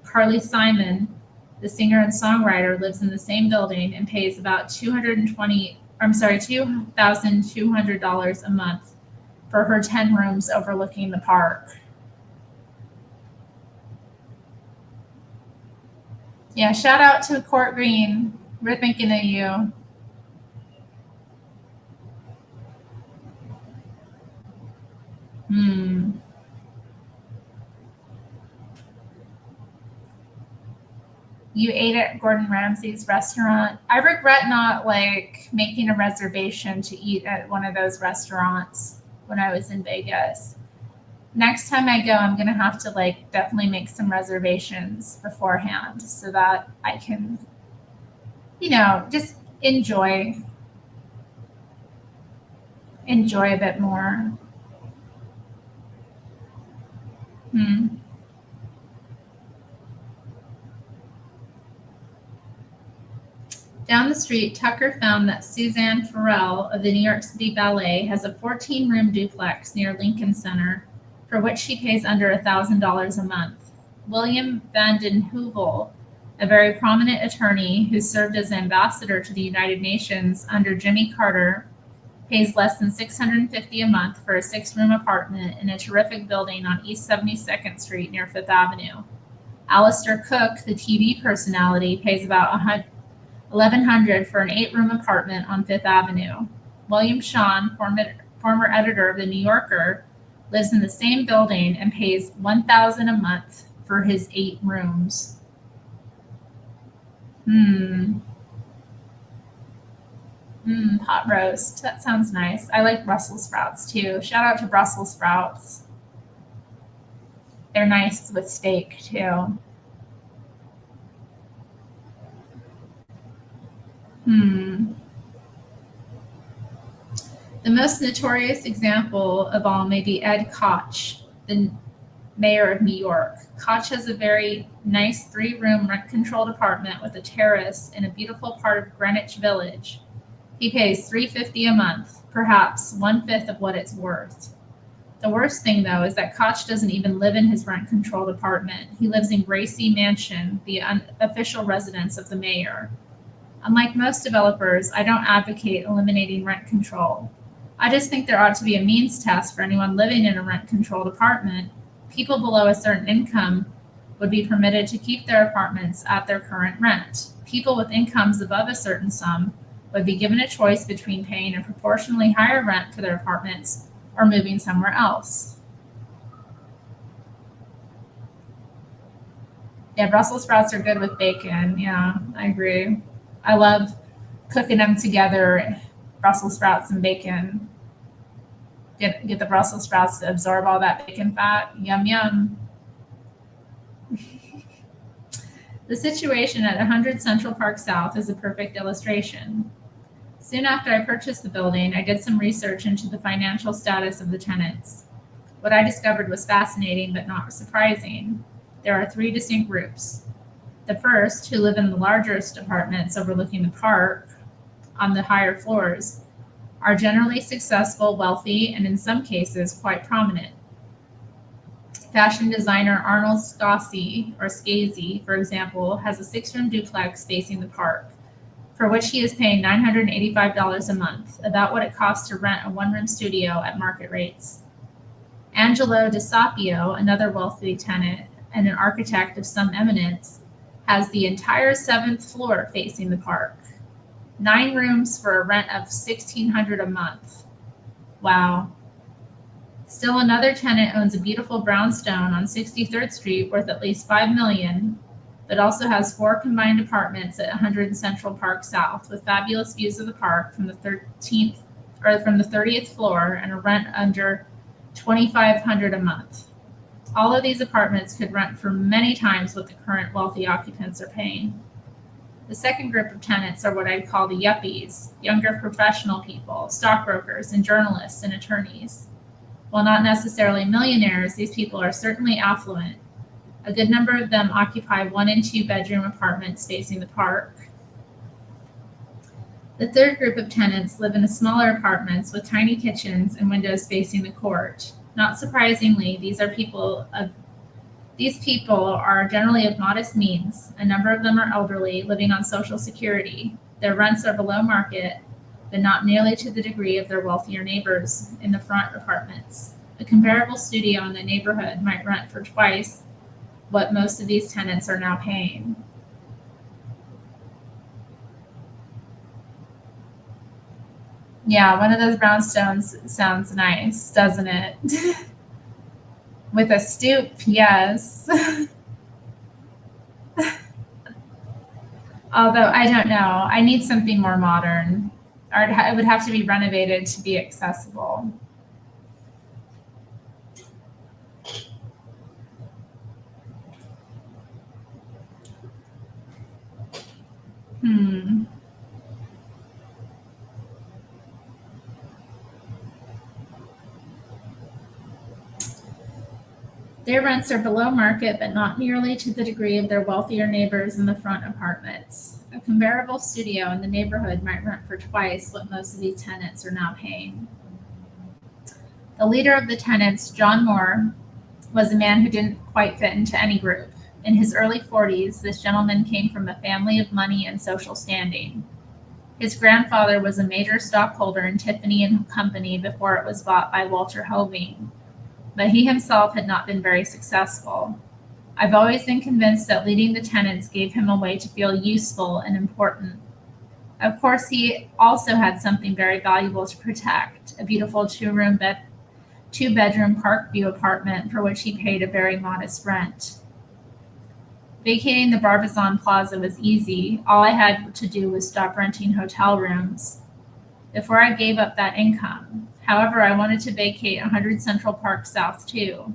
Carly Simon, the singer and songwriter, lives in the same building and pays about $2,200 a month for her 10 rooms overlooking the park. Yeah, shout out to Court Green. We're thinking of you. You ate at Gordon Ramsay's restaurant. I regret not making a reservation to eat at one of those restaurants when I was in Vegas. Next time I go, I'm going to have to definitely make some reservations beforehand so that I can, just enjoy a bit more. Down the street, Tucker found that Suzanne Farrell of the New York City Ballet has a 14-room duplex near Lincoln Center, for which she pays under $1,000 a month. William Vanden Heuvel, a very prominent attorney who served as ambassador to the United Nations under Jimmy Carter, pays less than $650 a month for a 6-room apartment in a terrific building on East 72nd Street near Fifth Avenue. Alistair Cook, the TV personality, pays about $1,100 for an 8-room apartment on Fifth Avenue. William Shawn, former editor of The New Yorker, lives in the same building and pays $1,000 a month for his 8 rooms. Pot roast. That sounds nice. I like Brussels sprouts too. Shout out to Brussels sprouts. They're nice with steak too. Hmm. The most notorious example of all may be Ed Koch, the mayor of New York. Koch has a very nice 3-room rent-controlled apartment with a terrace in a beautiful part of Greenwich Village. He pays $350 a month, perhaps 1/5 of what it's worth. The worst thing, though, is that Koch doesn't even live in his rent-controlled apartment. He lives in Gracie Mansion, the unofficial residence of the mayor. Unlike most developers, I don't advocate eliminating rent control. I just think there ought to be a means test for anyone living in a rent-controlled apartment. People below a certain income would be permitted to keep their apartments at their current rent. People with incomes above a certain sum would be given a choice between paying a proportionally higher rent for their apartments or moving somewhere else. Yeah, Brussels sprouts are good with bacon. Yeah, I agree. I love cooking them together, Brussels sprouts and bacon. Get the Brussels sprouts to absorb all that bacon fat. Yum, yum. The situation at 100 Central Park South is a perfect illustration. Soon after I purchased the building, I did some research into the financial status of the tenants. What I discovered was fascinating but not surprising. There are 3 distinct groups. The first, who live in the largest apartments overlooking the park on the higher floors, are generally successful, wealthy, and in some cases quite prominent. Fashion designer Arnold Scassi, for example, has a 6-room duplex facing the park, for which he is paying $985 a month, about what it costs to rent a 1-room studio at market rates. Angelo Di Sapio, another wealthy tenant and an architect of some eminence, has the entire 7th floor facing the park. 9 rooms for a rent of $1,600 a month. Wow. Still another tenant owns a beautiful brownstone on 63rd Street worth at least $5 million, but also has 4 combined apartments at 100 Central Park South with fabulous views of the park from the 30th floor and a rent under $2,500 a month. All of these apartments could rent for many times what the current wealthy occupants are paying. The second group of tenants are what I'd call the yuppies, younger professional people, stockbrokers, and journalists and attorneys. While not necessarily millionaires, these people are certainly affluent. A good number of them occupy 1 and 2 bedroom apartments facing the park. The third group of tenants live in smaller apartments with tiny kitchens and windows facing the court. Not surprisingly, these people are generally of modest means. A number of them are elderly, living on Social Security. Their rents are below market, but not nearly to the degree of their wealthier neighbors in the front apartments. A comparable studio in the neighborhood might rent for twice what most of these tenants are now paying. Yeah, one of those brownstones sounds nice, doesn't it? With a stoop, yes. Although I don't know, I need something more modern, or it would have to be renovated to be accessible. Hmm. Their rents are below market, but not nearly to the degree of their wealthier neighbors in the front apartments. A comparable studio in the neighborhood might rent for twice what most of these tenants are now paying. The leader of the tenants, John Moore, was a man who didn't quite fit into any group. In his early 40s, this gentleman came from a family of money and social standing. His grandfather was a major stockholder in Tiffany and Company before it was bought by Walter Hoving, but he himself had not been very successful. I've always been convinced that leading the tenants gave him a way to feel useful and important. Of course, he also had something very valuable to protect, a beautiful 2-bedroom Parkview apartment for which he paid a very modest rent. Vacating the Barbizon Plaza was easy. All I had to do was stop renting hotel rooms before I gave up that income. However, I wanted to vacate 100 Central Park South too.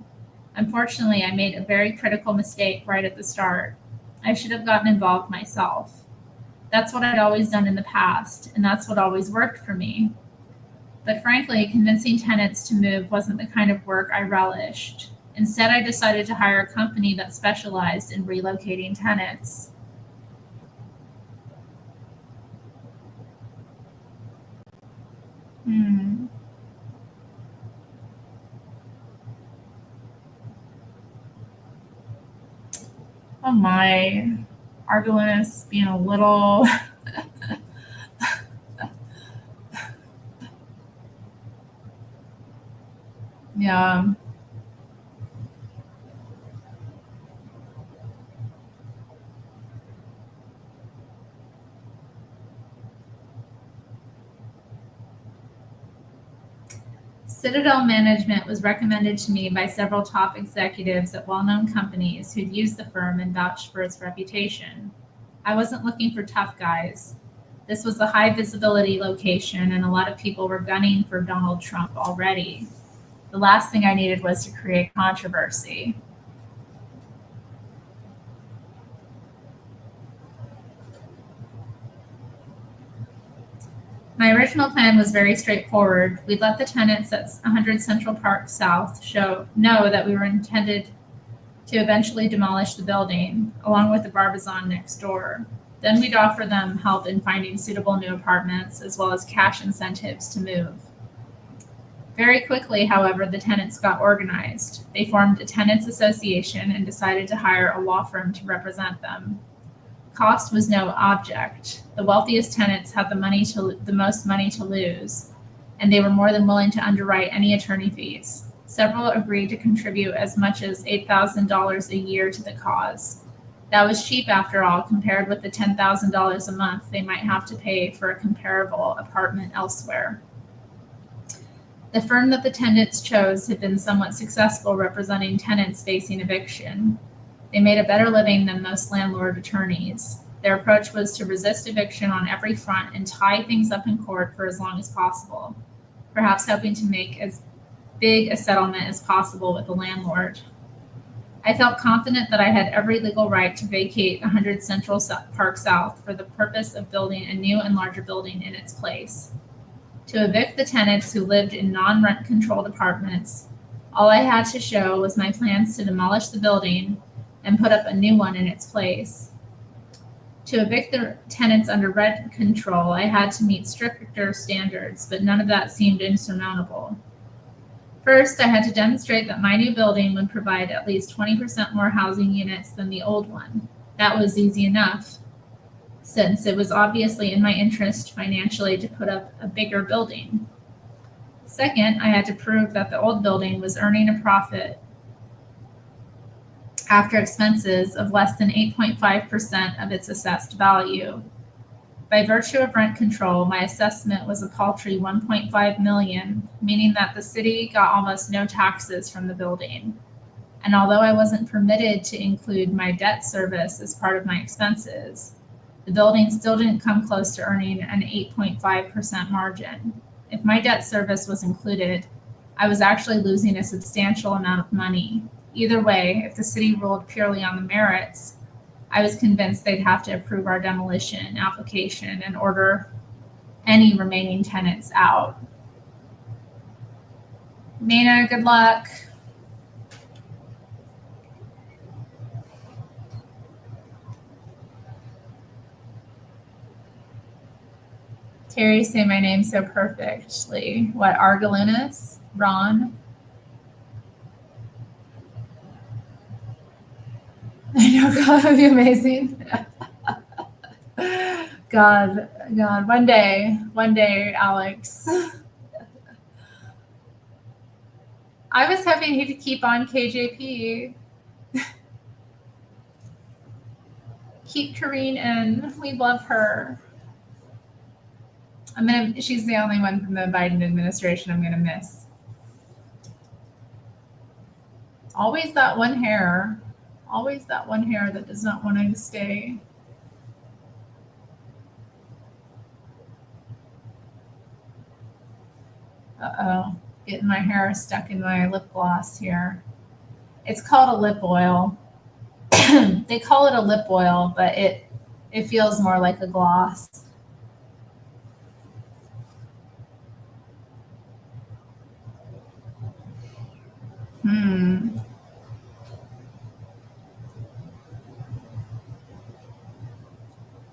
Unfortunately, I made a very critical mistake right at the start. I should have gotten involved myself. That's what I'd always done in the past, and that's what always worked for me. But frankly, convincing tenants to move wasn't the kind of work I relished. Instead, I decided to hire a company that specialized in relocating tenants. Hmm. Oh my. Argolinus being a little. Yeah. Citadel Management was recommended to me by several top executives at well known companies who'd used the firm and vouched for its reputation. I wasn't looking for tough guys. This was a high visibility location, and a lot of people were gunning for Donald Trump already. The last thing I needed was to create controversy. My original plan was very straightforward. We'd let the tenants at 100 Central Park South know that we were intended to eventually demolish the building, along with the Barbizon next door. Then we'd offer them help in finding suitable new apartments, as well as cash incentives to move. Very quickly, however, the tenants got organized. They formed a tenants association and decided to hire a law firm to represent them. Cost was no object. The wealthiest tenants had the most money to lose, and they were more than willing to underwrite any attorney fees. Several agreed to contribute as much as $8,000 a year to the cause. That was cheap after all, compared with the $10,000 a month they might have to pay for a comparable apartment elsewhere. The firm that the tenants chose had been somewhat successful representing tenants facing eviction. They made a better living than most landlord attorneys. Their approach was to resist eviction on every front and tie things up in court for as long as possible, perhaps hoping to make as big a settlement as possible with the landlord. I felt confident that I had every legal right to vacate 100 Central Park South for the purpose of building a new and larger building in its place. To evict the tenants who lived in non-rent controlled apartments, all I had to show was my plans to demolish the building and put up a new one in its place. To evict the tenants under rent control, I had to meet stricter standards, but none of that seemed insurmountable. First, I had to demonstrate that my new building would provide at least 20% more housing units than the old one. That was easy enough, since it was obviously in my interest financially to put up a bigger building. Second, I had to prove that the old building was earning a profit after expenses of less than 8.5% of its assessed value. By virtue of rent control, my assessment was a paltry $1.5 million, meaning that the city got almost no taxes from the building. And although I wasn't permitted to include my debt service as part of my expenses, the building still didn't come close to earning an 8.5% margin. If my debt service was included, I was actually losing a substantial amount of money. Either way, if the city ruled purely on the merits, I was convinced they'd have to approve our demolition application and order any remaining tenants out. Nina, good luck. Terry, say my name so perfectly. What, Argalunas? Ron? I know, God, would be amazing. God, one day, Alex. I was hoping he'd keep on KJP. Keep Kareen in. We love her. She's the only one from the Biden administration I'm gonna miss. Always that one hair that does not want to stay. Uh-oh, getting my hair stuck in my lip gloss here. It's called a lip oil. They call it a lip oil, but It feels more like a gloss.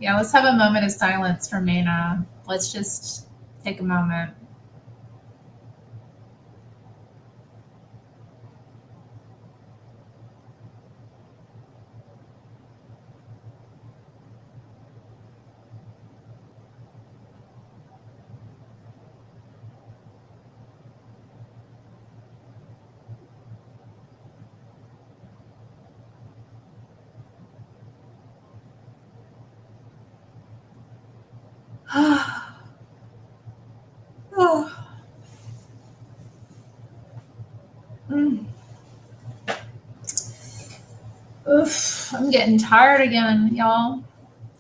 Yeah, let's have a moment of silence for Maina. Let's just take a moment. Mm. Oof, I'm getting tired again, y'all.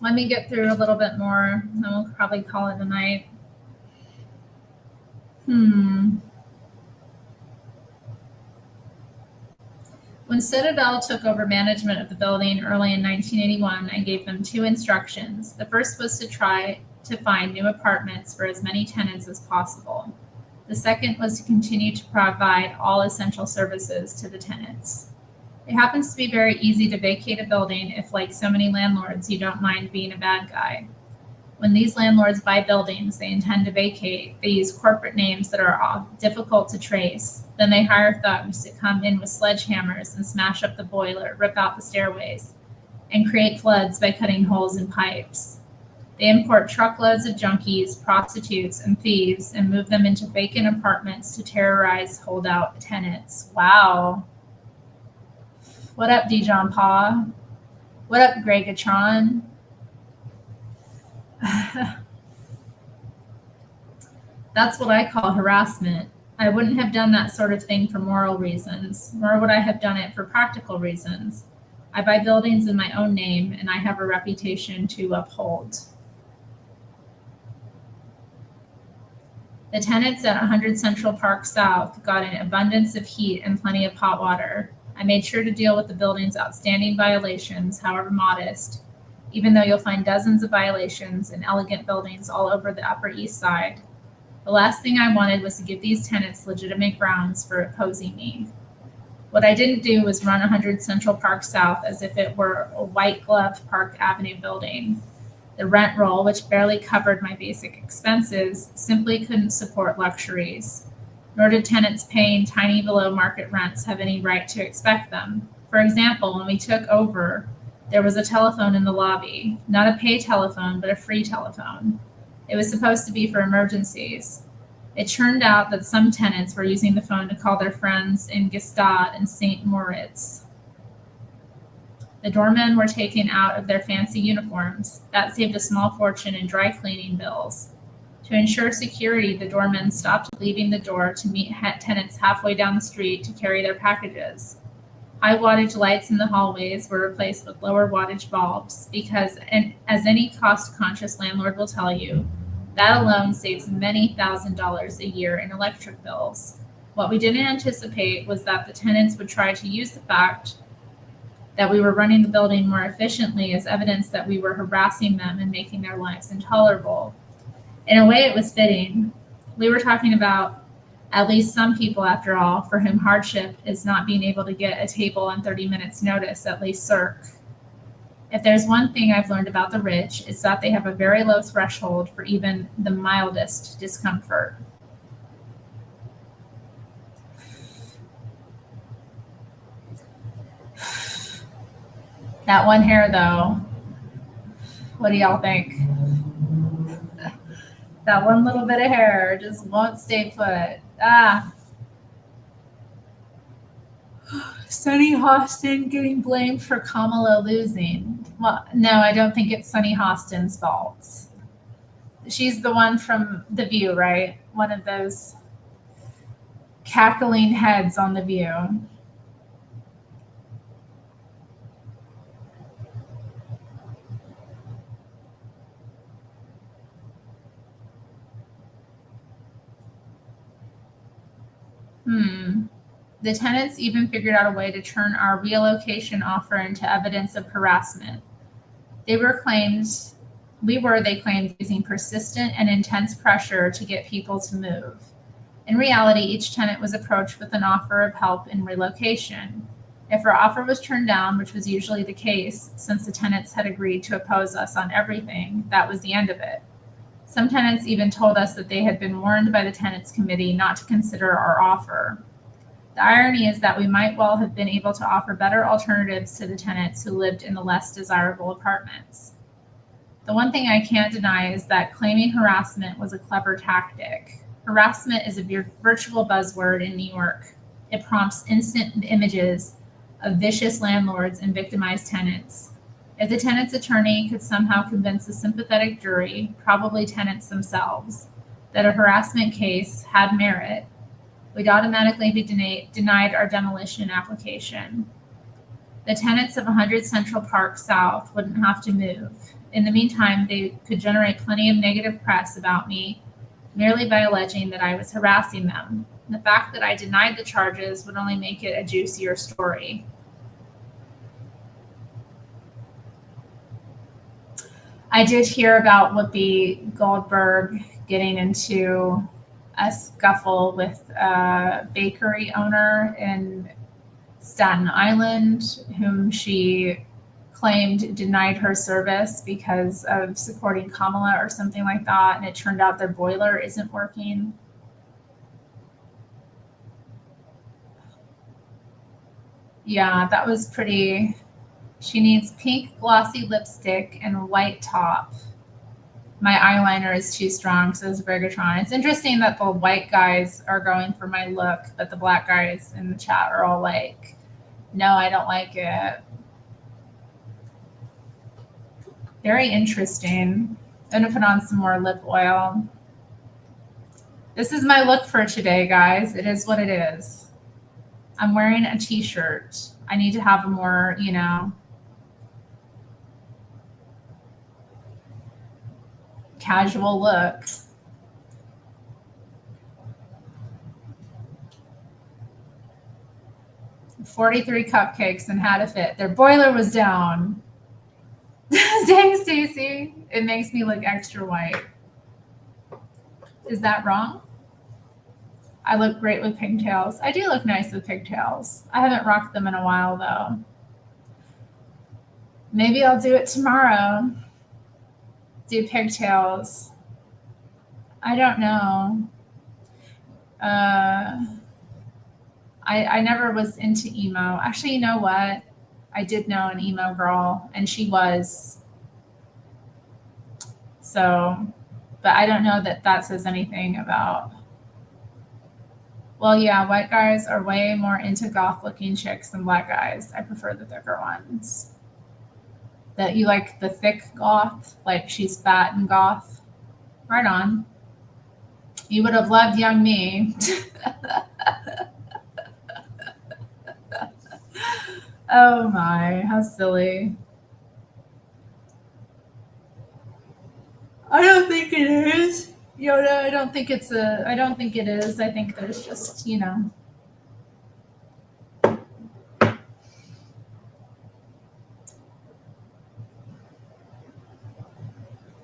Let me get through a little bit more, then we'll probably call it a night. When Citadel took over management of the building early in 1981, I gave them two instructions. The first was to try to find new apartments for as many tenants as possible. The second was to continue to provide all essential services to the tenants. It happens to be very easy to vacate a building if, like so many landlords, you don't mind being a bad guy. When these landlords buy buildings they intend to vacate, they use corporate names that are difficult to trace. Then they hire thugs to come in with sledgehammers and smash up the boiler, rip out the stairways, and create floods by cutting holes in pipes. They import truckloads of junkies, prostitutes, and thieves and move them into vacant apartments to terrorize holdout tenants. Wow. What up, Dijon Pa? What up, Gregatron? That's what I call harassment. I wouldn't have done that sort of thing for moral reasons, nor would I have done it for practical reasons. I buy buildings in my own name, and I have a reputation to uphold. The tenants at 100 Central Park South got an abundance of heat and plenty of hot water. I made sure to deal with the building's outstanding violations, however modest, even though you'll find dozens of violations in elegant buildings all over the Upper East Side. The last thing I wanted was to give these tenants legitimate grounds for opposing me. What I didn't do was run 100 Central Park South as if it were a white glove Park Avenue building. The rent roll, which barely covered my basic expenses, simply couldn't support luxuries. Nor did tenants paying tiny below market rents have any right to expect them. For example, when we took over, there was a telephone in the lobby, not a pay telephone, but a free telephone. It was supposed to be for emergencies. It turned out that some tenants were using the phone to call their friends in Gstaad and St. Moritz. The doormen were taken out of their fancy uniforms. That saved a small fortune in dry cleaning bills. To ensure security, the doormen stopped leaving the door to meet tenants halfway down the street to carry their packages. High wattage lights in the hallways were replaced with lower wattage bulbs because, and as any cost-conscious landlord will tell you, that alone saves many $1,000s a year in electric bills. What we didn't anticipate was that the tenants would try to use the fact that we were running the building more efficiently as evidence that we were harassing them and making their lives intolerable. In a way, it was fitting. We were talking about at least some people, after all, for whom hardship is not being able to get a table on 30 minutes' notice, at least Cirque. If there's one thing I've learned about the rich, it's that they have a very low threshold for even the mildest discomfort. That one hair, though, what do y'all think? That one little bit of hair just won't stay put. Sunny Hostin getting blamed for Kamala losing. Well, no, I don't think it's Sunny Hostin's fault. She's the one from The View, right? One of those cackling heads on The View. The tenants even figured out a way to turn our relocation offer into evidence of harassment. They claimed, using persistent and intense pressure to get people to move. In reality, each tenant was approached with an offer of help in relocation. If our offer was turned down, which was usually the case, since the tenants had agreed to oppose us on everything, that was the end of it. Some tenants even told us that they had been warned by the tenants committee not to consider our offer. The irony is that we might well have been able to offer better alternatives to the tenants who lived in the less desirable apartments. The one thing I can't deny is that claiming harassment was a clever tactic. Harassment is a virtual buzzword in New York. It prompts instant images of vicious landlords and victimized tenants. If the tenant's attorney could somehow convince a sympathetic jury, probably tenants themselves, that a harassment case had merit, we'd automatically be denied our demolition application. The tenants of 100 Central Park South wouldn't have to move. In the meantime, they could generate plenty of negative press about me merely by alleging that I was harassing them. The fact that I denied the charges would only make it a juicier story. I did hear about Whoopi Goldberg getting into a scuffle with a bakery owner in Staten Island, whom she claimed denied her service because of supporting Kamala or something like that, and it turned out their boiler isn't working. Yeah, that was pretty. She needs pink glossy lipstick and a white top. My eyeliner is too strong, says Brigatron. It's interesting that the white guys are going for my look, but the black guys in the chat are all like, no, I don't like it. Very interesting. I'm gonna put on some more lip oil. This is my look for today, guys. It is what it is. I'm wearing a t-shirt. I need to have a more, casual look. $43 cupcakes and had a fit. Their boiler was down. Dang, Stacey. It makes me look extra white. Is that wrong? I look great with pigtails. I do look nice with pigtails. I haven't rocked them in a while, though. Maybe I'll do it tomorrow. Do pigtails. I don't know. I never was into emo. Actually, you know what? I did know an emo girl, and she was. So, but I don't know that says anything about. Well, yeah, white guys are way more into goth-looking chicks than black guys. I prefer the thicker ones. That you like the thick goth, like she's fat and goth. Right on. You would have loved young me. Oh my, how silly. I don't think it is. Yoda, I don't think it is. I think there's just,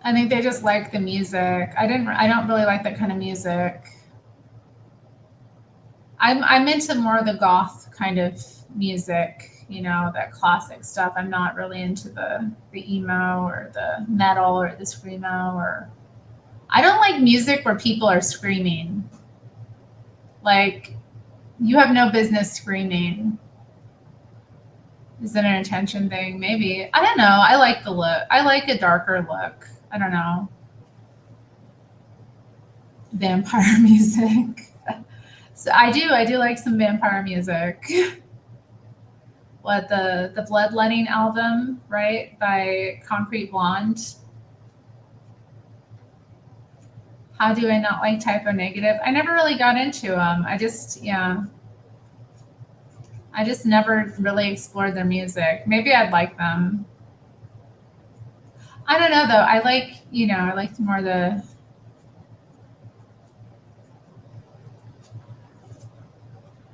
I think they just like the music. I don't really like that kind of music. I'm into more of the goth kind of music, that classic stuff. I'm not really into the emo or the metal or the screamo, or I don't like music where people are screaming. Like, you have no business screaming. Is it an attention thing? Maybe. I don't know. I like the look. I like a darker look. I don't know. Vampire music. So I do like some vampire music. What, the Bloodletting album, right? By Concrete Blonde. How do I not like Typo Negative? I never really got into them. I just never really explored their music. Maybe I'd like them. I don't know though. I like more the.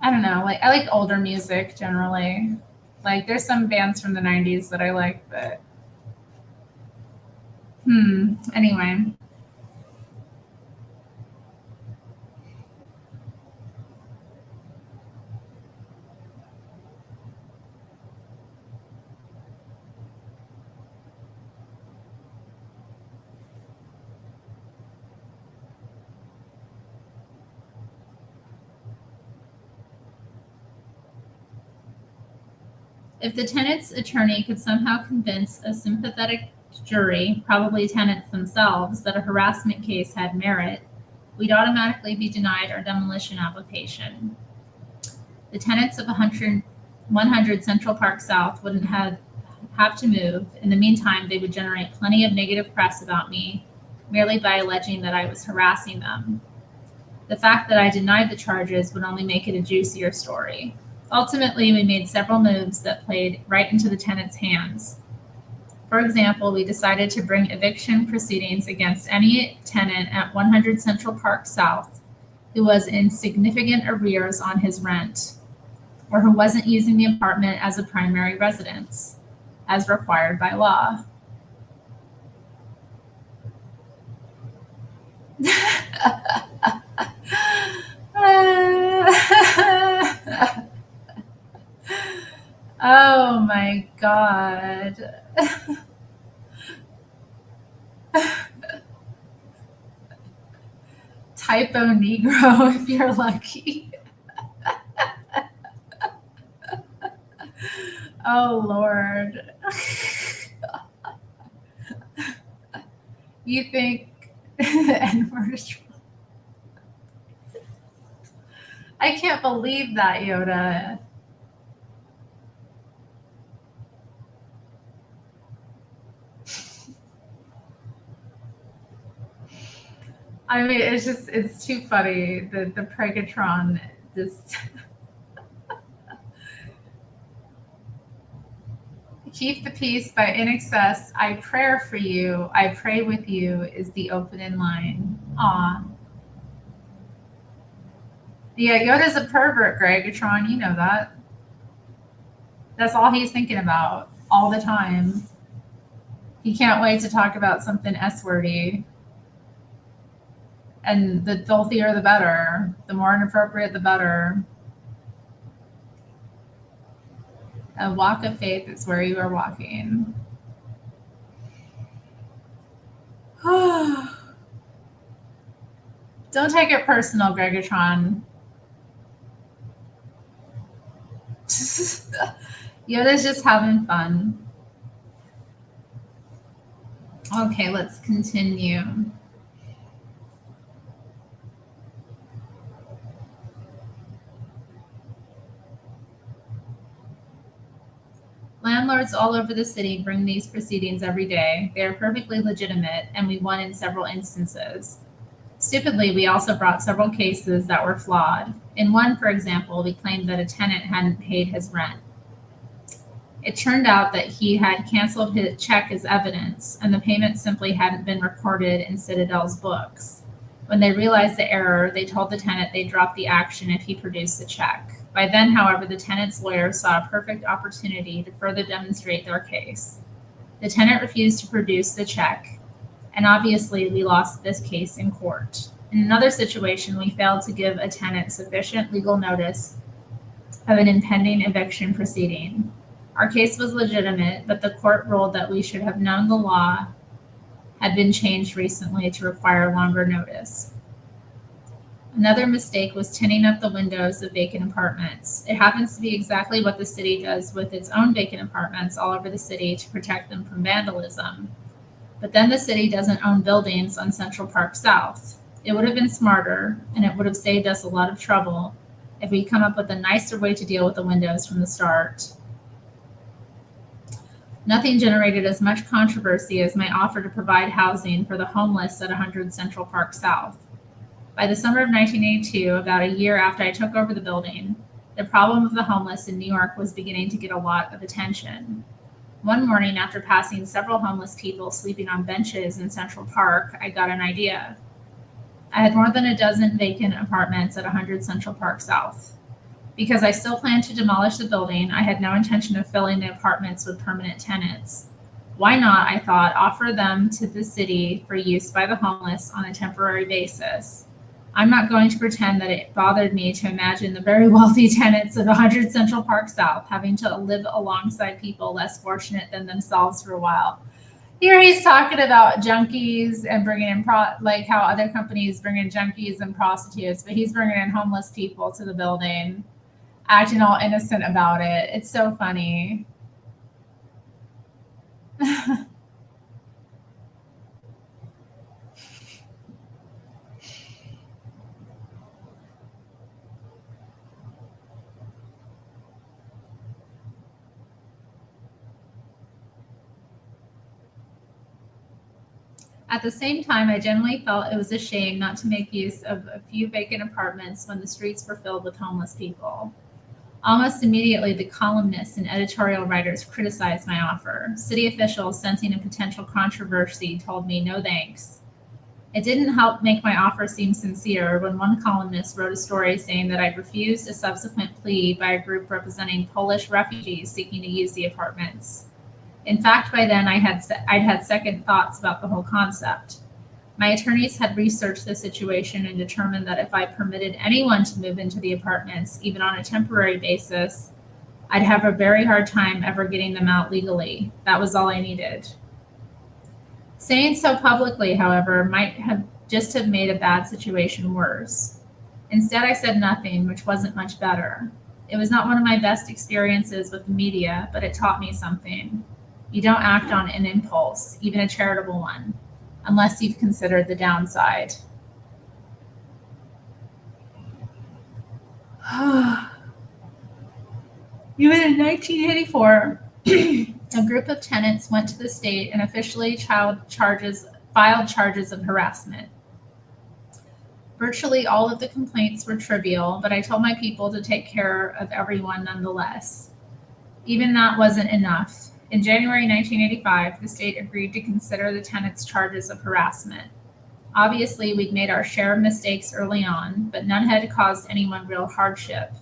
I don't know. Like, I like older music generally. Like, there's some bands from the 90s that I like, but Anyway. If the tenant's attorney could somehow convince a sympathetic jury, probably tenants themselves, that a harassment case had merit, we'd automatically be denied our demolition application. The tenants of 100 Central Park South wouldn't have to move. In the meantime, they would generate plenty of negative press about me merely by alleging that I was harassing them. The fact that I denied the charges would only make it a juicier story. Ultimately, we made several moves that played right into the tenants' hands. For example, we decided to bring eviction proceedings against any tenant at 100 Central Park South who was in significant arrears on his rent, or who wasn't using the apartment as a primary residence, as required by law. Oh my God. Typo Negro if you're lucky. Oh Lord. You think N-word is wrong? I can't believe that, Yoda. I mean, it's too funny. The Pregatron just keep the peace by In Excess. I pray for you. I pray with you is the opening line. Aw. Yeah, Yoda's a pervert, Gregatron. You know that. That's all he's thinking about all the time. He can't wait to talk about something S-wordy. And the filthier the better. The more inappropriate the better. A walk of faith is where you are walking. Don't take it personal, Gregatron. Yoda's just having fun. Okay, let's continue. Landlords all over the city bring these proceedings every day. They are perfectly legitimate, and we won in several instances. Stupidly, we also brought several cases that were flawed. In one, for example, we claimed that a tenant hadn't paid his rent. It turned out that he had canceled his check as evidence, and the payment simply hadn't been recorded in Citadel's books. When they realized the error, they told the tenant they'd drop the action if he produced the check. By then, however, the tenant's lawyer saw a perfect opportunity to further demonstrate their case. The tenant refused to produce the check, and obviously we lost this case in court. In another situation, we failed to give a tenant sufficient legal notice of an impending eviction proceeding. Our case was legitimate, but the court ruled that we should have known the law had been changed recently to require longer notice. Another mistake was tinning up the windows of vacant apartments. It happens to be exactly what the city does with its own vacant apartments all over the city to protect them from vandalism. But then the city doesn't own buildings on Central Park South. It would have been smarter, and it would have saved us a lot of trouble if we'd come up with a nicer way to deal with the windows from the start. Nothing generated as much controversy as my offer to provide housing for the homeless at 100 Central Park South. By the summer of 1982, about a year after I took over the building, the problem of the homeless in New York was beginning to get a lot of attention. One morning, after passing several homeless people sleeping on benches in Central Park, I got an idea. I had more than a dozen vacant apartments at 100 Central Park South. Because I still planned to demolish the building, I had no intention of filling the apartments with permanent tenants. Why not, I thought, offer them to the city for use by the homeless on a temporary basis? I'm not going to pretend that it bothered me to imagine the very wealthy tenants of 100 Central Park South having to live alongside people less fortunate than themselves for a while. Here he's talking about junkies and bringing in like how other companies bring in junkies and prostitutes, but he's bringing in homeless people to the building, acting all innocent about it. It's so funny. At the same time, I generally felt it was a shame not to make use of a few vacant apartments when the streets were filled with homeless people. Almost immediately, the columnists and editorial writers criticized my offer. City officials, sensing a potential controversy, told me no thanks. It didn't help make my offer seem sincere when one columnist wrote a story saying that I'd refused a subsequent plea by a group representing Polish refugees seeking to use the apartments. In fact, by then I'd had second thoughts about the whole concept. My attorneys had researched the situation and determined that if I permitted anyone to move into the apartments, even on a temporary basis, I'd have a very hard time ever getting them out legally. That was all I needed. Saying so publicly, however, might have made a bad situation worse. Instead, I said nothing, which wasn't much better. It was not one of my best experiences with the media, but it taught me something. You don't act on an impulse, even a charitable one, unless you've considered the downside. Even in 1984, a group of tenants went to the state and officially filed charges of harassment. Virtually all of the complaints were trivial, but I told my people to take care of everyone nonetheless. Even that wasn't enough. In January 1985, the state agreed to consider the tenants' charges of harassment. Obviously, we'd made our share of mistakes early on, but none had caused anyone real hardship.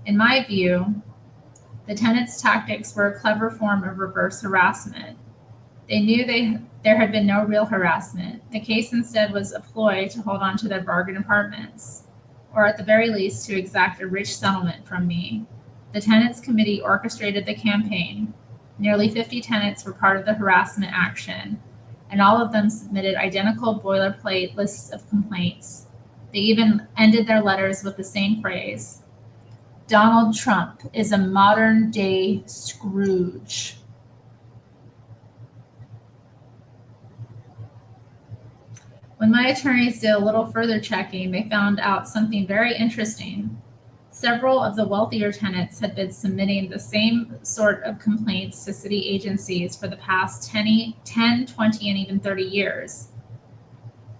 In my view, the tenants' tactics were a clever form of reverse harassment. They knew there had been no real harassment. The case instead was a ploy to hold on to their bargain apartments, or at the very least to exact a rich settlement from me. The tenants' committee orchestrated the campaign. Nearly 50 tenants were part of the harassment action, and all of them submitted identical boilerplate lists of complaints. They even ended their letters with the same phrase: Donald Trump is a modern-day Scrooge. When my attorneys did a little further checking, they found out something very interesting. Several of the wealthier tenants had been submitting the same sort of complaints to city agencies for the past 10, 20, and even 30 years,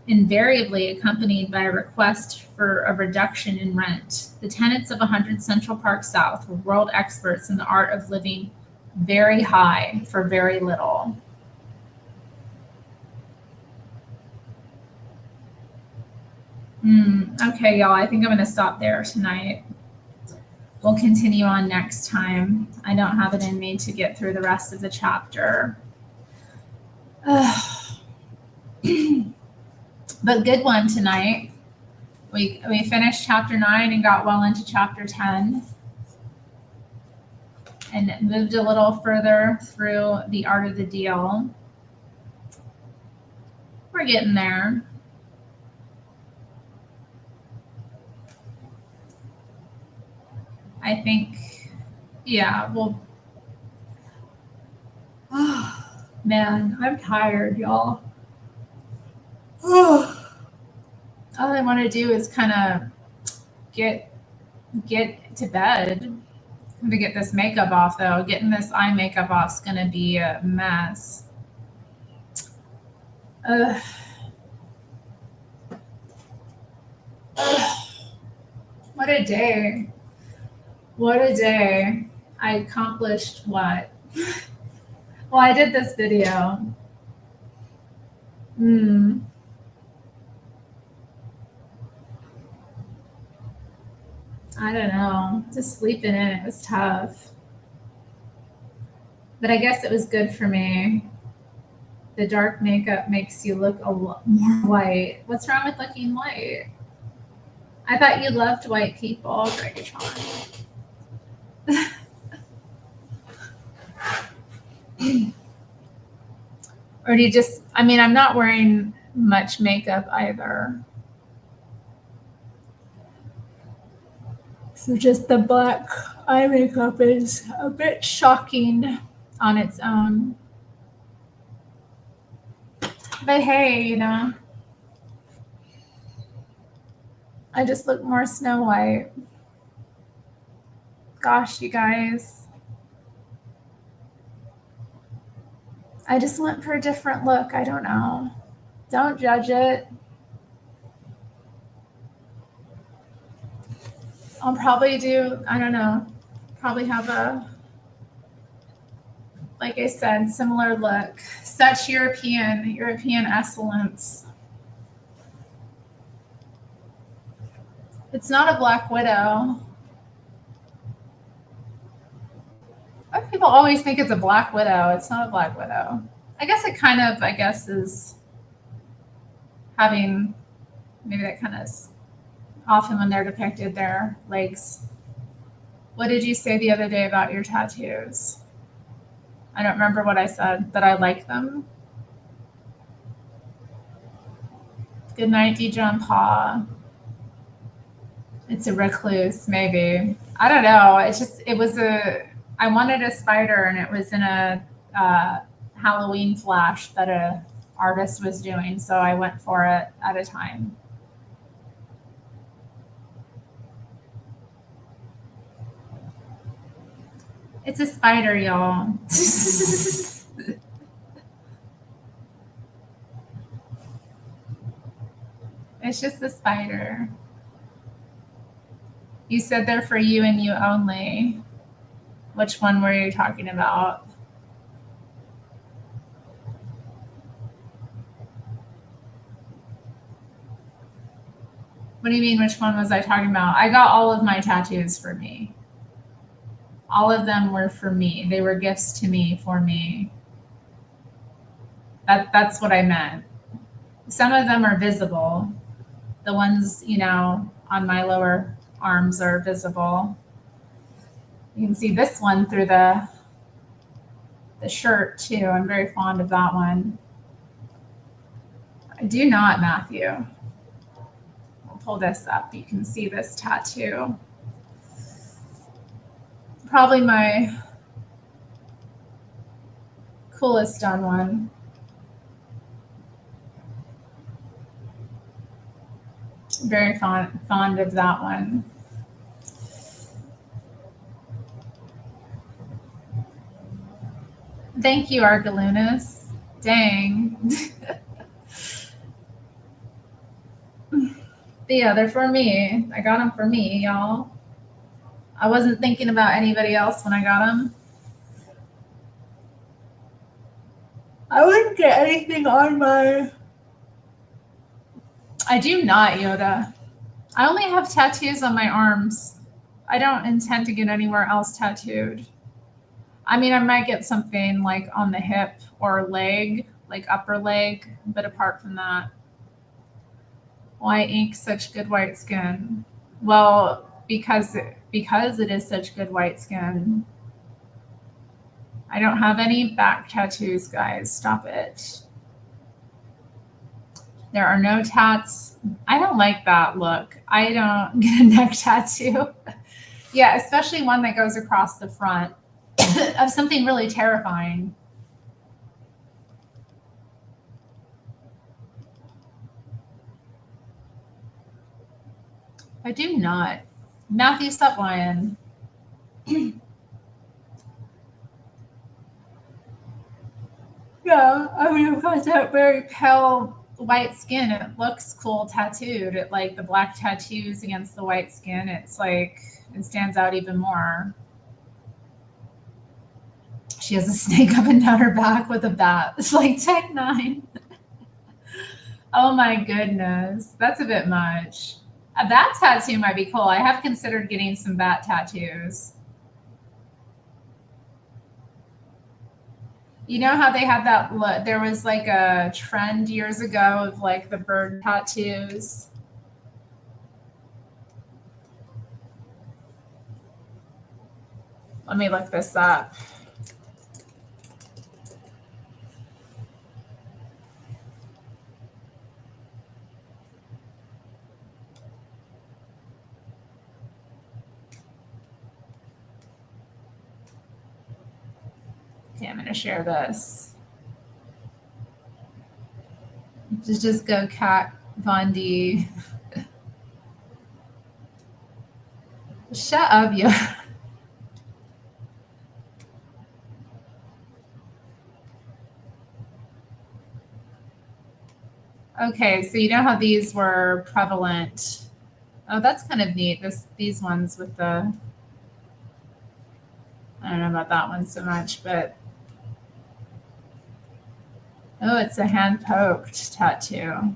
invariably accompanied by a request for a reduction in rent. The tenants of 100 Central Park South were world experts in the art of living very high for very little. Okay, y'all, I think I'm going to stop there tonight. We'll continue on next time. I don't have it in me to get through the rest of the chapter. But good one tonight. We finished chapter 9 and got well into chapter 10 and moved a little further through the art of the deal. We're getting there. I think, yeah, well, oh, man, I'm tired, y'all. All I want to do is kind of get to bed. I'm going to get this makeup off, though. Getting this eye makeup off is going to be a mess. What a day. What a day. I accomplished what? Well, I did this video. I don't know. Just sleeping in it was tough. But I guess it was good for me. The dark makeup makes you look a lot more white. What's wrong with looking white? I thought you loved white people, Gregatron. Or do you just, I mean, I'm not wearing much makeup either. So just the black eye makeup is a bit shocking on its own. But hey, you know, I just look more Snow White. Gosh, you guys. I just went for a different look. I don't know. Don't judge it. I'll probably do, I don't know, probably have a, like I said, similar look. Such European excellence. It's not a Black Widow. People always think it's a Black Widow. It's not a Black Widow. I guess it kind of, is having, maybe that kind of is often when they're depicted, their legs. What did you say the other day about your tattoos? I don't remember what I said, that I like them. Good night, John Paw. It's a recluse, maybe. I don't know. I wanted a spider, and it was in a Halloween flash that a artist was doing, so I went for it at a time. It's a spider, y'all. It's just a spider. You said they're for you and you only. Which one were you talking about? What do you mean, which one was I talking about? I got all of my tattoos for me. All of them were for me. They were gifts to me, for me. That's what I meant. Some of them are visible. The ones, on my lower arms are visible. You can see this one through the shirt too. I'm very fond of that one. I do not, Matthew. I'll pull this up. You can see this tattoo. Probably my coolest done one. Very fond of that one. Thank you, Argalunas. Dang. Yeah, they're for me. I got them for me, y'all. I wasn't thinking about anybody else when I got them. I wouldn't get anything on my... I do not, Yoda. I only have tattoos on my arms. I don't intend to get anywhere else tattooed. I mean, I might get something like on the hip or leg, like upper leg, but apart from that. Why ink such good white skin? Well, because it is such good white skin. I don't have any back tattoos, guys. Stop it. There are no tats. I don't like that look. I don't get a neck tattoo. Yeah, especially one that goes across the front of something really terrifying. I do not. Matthew, stop lying. Yeah, I mean, I've got that very pale white skin. It looks cool tattooed. It like the black tattoos against the white skin. It's like it stands out even more. She has a snake up and down her back with a bat. It's like Tech 9. Oh my goodness. That's a bit much. A bat tattoo might be cool. I have considered getting some bat tattoos. You know how they had that look? There was like a trend years ago of like the bird tattoos. Let me look this up. Okay, I'm going to share this. Just go Kat Von D. Shut up, you. Okay, so you know how these were prevalent. Oh, that's kind of neat. These ones with the, I don't know about that one so much, but oh, it's a hand poked tattoo.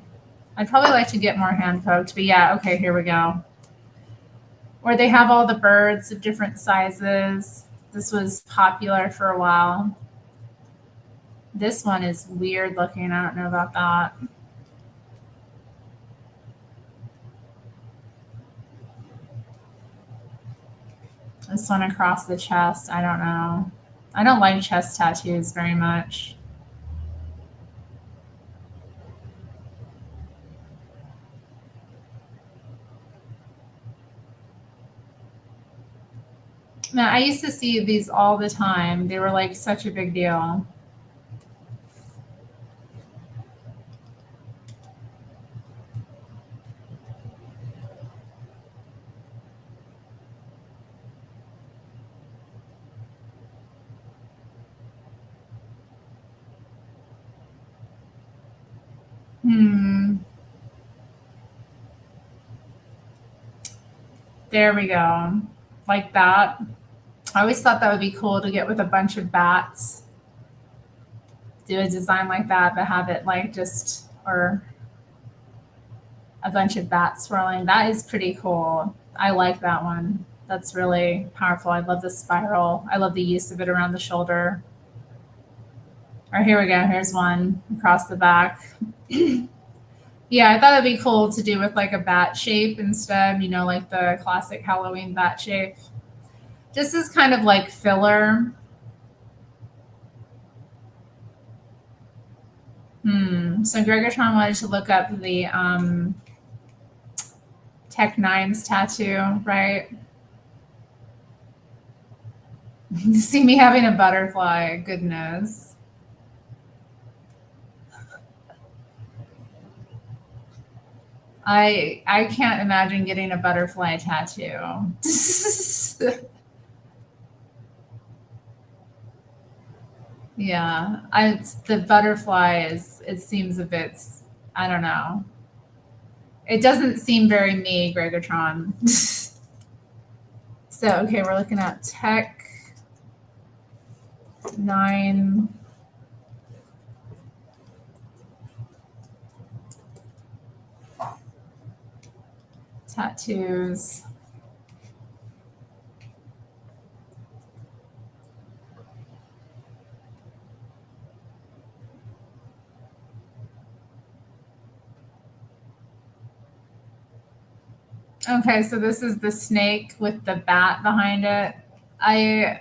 I'd probably like to get more hand poked, but yeah, okay, here we go. Where they have all the birds of different sizes. This was popular for a while. This one is weird looking. I don't know about that. This one across the chest, I don't know. I don't like chest tattoos very much. Man, I used to see these all the time. They were like such a big deal. Hmm. There we go. Like that. I always thought that would be cool to get with a bunch of bats. Do a design like that, but have it like just, or a bunch of bats swirling. That is pretty cool. I like that one. That's really powerful. I love the spiral. I love the use of it around the shoulder. Or here we go. Here's one across the back. Yeah, I thought it'd be cool to do with like a bat shape instead, you know, like the classic Halloween bat shape. This is kind of like filler. So Gregatron wanted to look up the Tech Nine's tattoo, right? See me having a butterfly, goodness. I can't imagine getting a butterfly tattoo. Yeah, the butterfly is, it seems a bit, I don't know. It doesn't seem very me, Gregatron. So okay, we're looking at Tech 9. Tattoos. Okay, so this is the snake with the bat behind it. I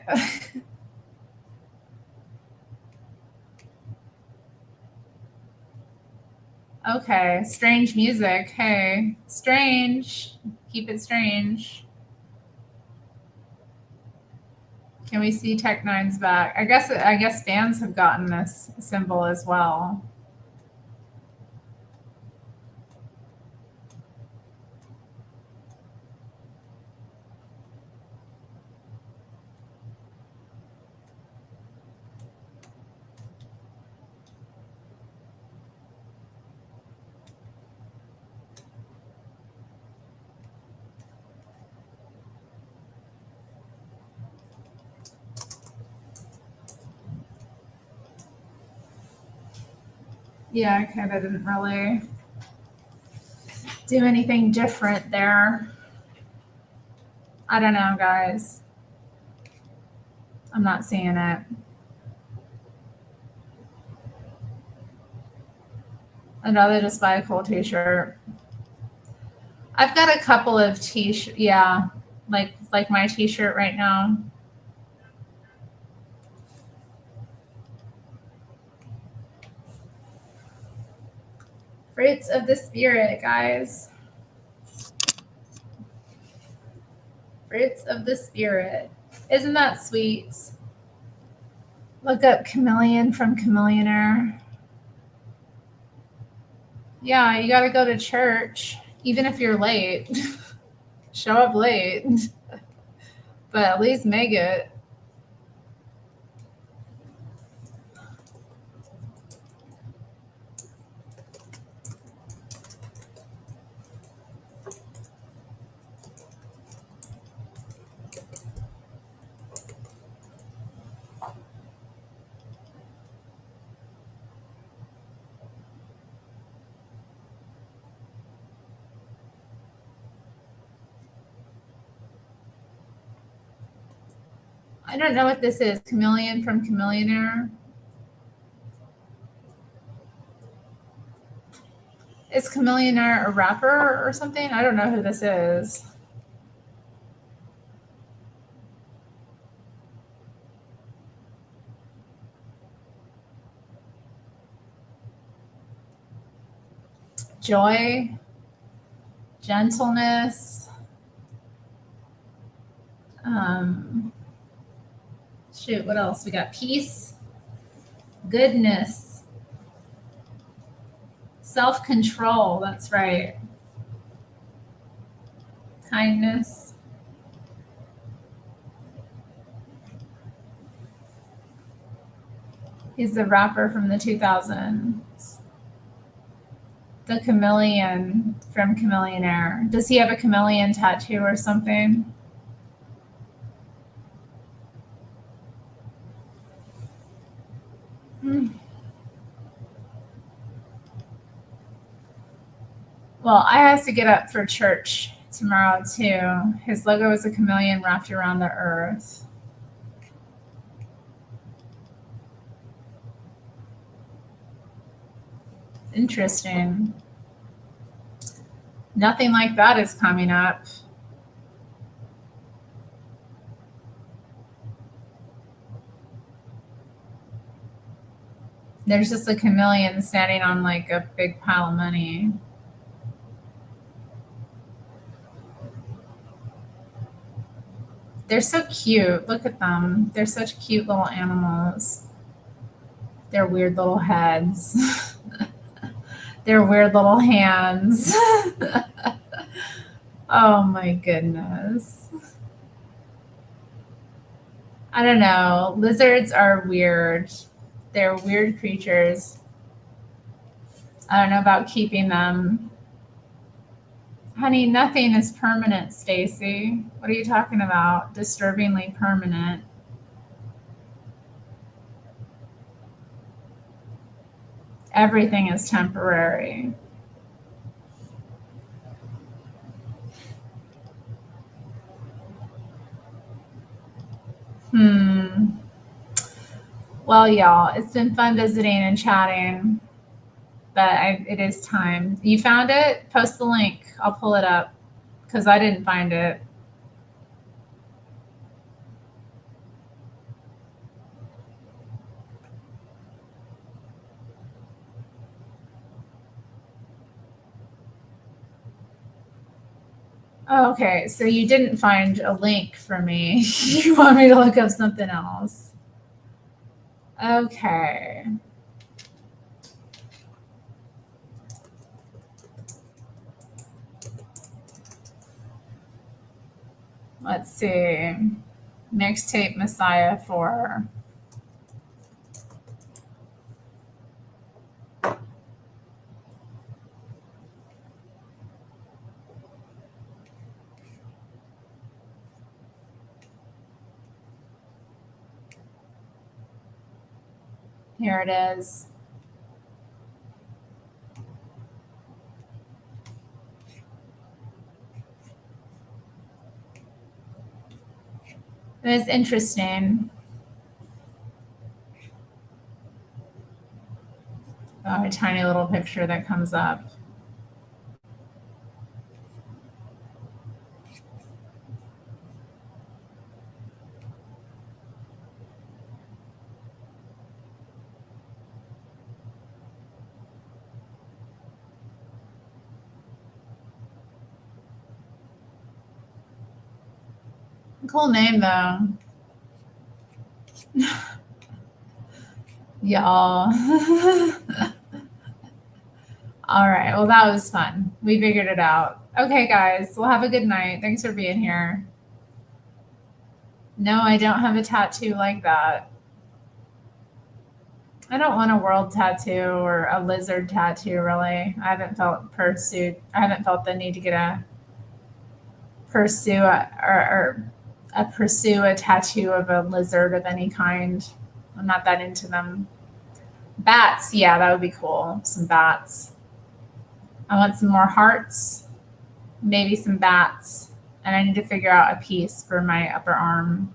okay, strange music. Hey, strange. Keep it strange. Can we see Tech Nine's back? I guess fans have gotten this symbol as well. Yeah, I kind of didn't really do anything different there. I don't know, guys. I'm not seeing it. I'd rather just buy a cool t-shirt. I've got a couple of t-shirts. Yeah, like my t-shirt right now. Fruits of the Spirit, guys. Fruits of the Spirit. Isn't that sweet? Look up Chameleon from Chameleonaire. Yeah, you got to go to church, even if you're late. Show up late, but at least make it. I don't know what this is. Chameleon from Chameleonaire. Is Chameleonaire a rapper or something? I don't know who this is. Joy, gentleness, shoot, what else? We got peace, goodness, self-control. That's right. Kindness. He's the rapper from the 2000s. The chameleon from Chameleonaire. Does he have a chameleon tattoo or something? Well, I have to get up for church tomorrow too. His logo is a chameleon wrapped around the earth. Interesting. Nothing like that is coming up. There's just a chameleon standing on like a big pile of money. They're so cute. Look at them. They're such cute little animals. Their weird little heads. Their weird little hands. Oh my goodness. I don't know. Lizards are weird. They're weird creatures. I don't know about keeping them. Honey, nothing is permanent, Stacy. What are you talking about? Disturbingly permanent. Everything is temporary. Well, y'all, it's been fun visiting and chatting, but it is time. You found it? Post the link. I'll pull it up because I didn't find it. Oh, okay, so you didn't find a link for me. You want me to look up something else? Okay. Let's see. Mixtape Messiah 4. Here it is. It was interesting. a tiny little picture that comes up. Cool name though. Y'all. All right. Well, that was fun. We figured it out. Okay, guys. Well, have a good night. Thanks for being here. No, I don't have a tattoo like that. I don't want a world tattoo or a lizard tattoo, really. I haven't felt the need to get a pursue a tattoo of a lizard of any kind. I'm not that into them. Bats, yeah, that would be cool. Some bats. I want some more hearts, maybe some bats, and I need to figure out a piece for my upper arm.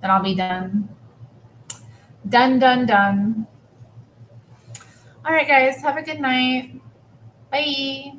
Then I'll be done. Done, done, done. All right, guys, have a good night. Bye.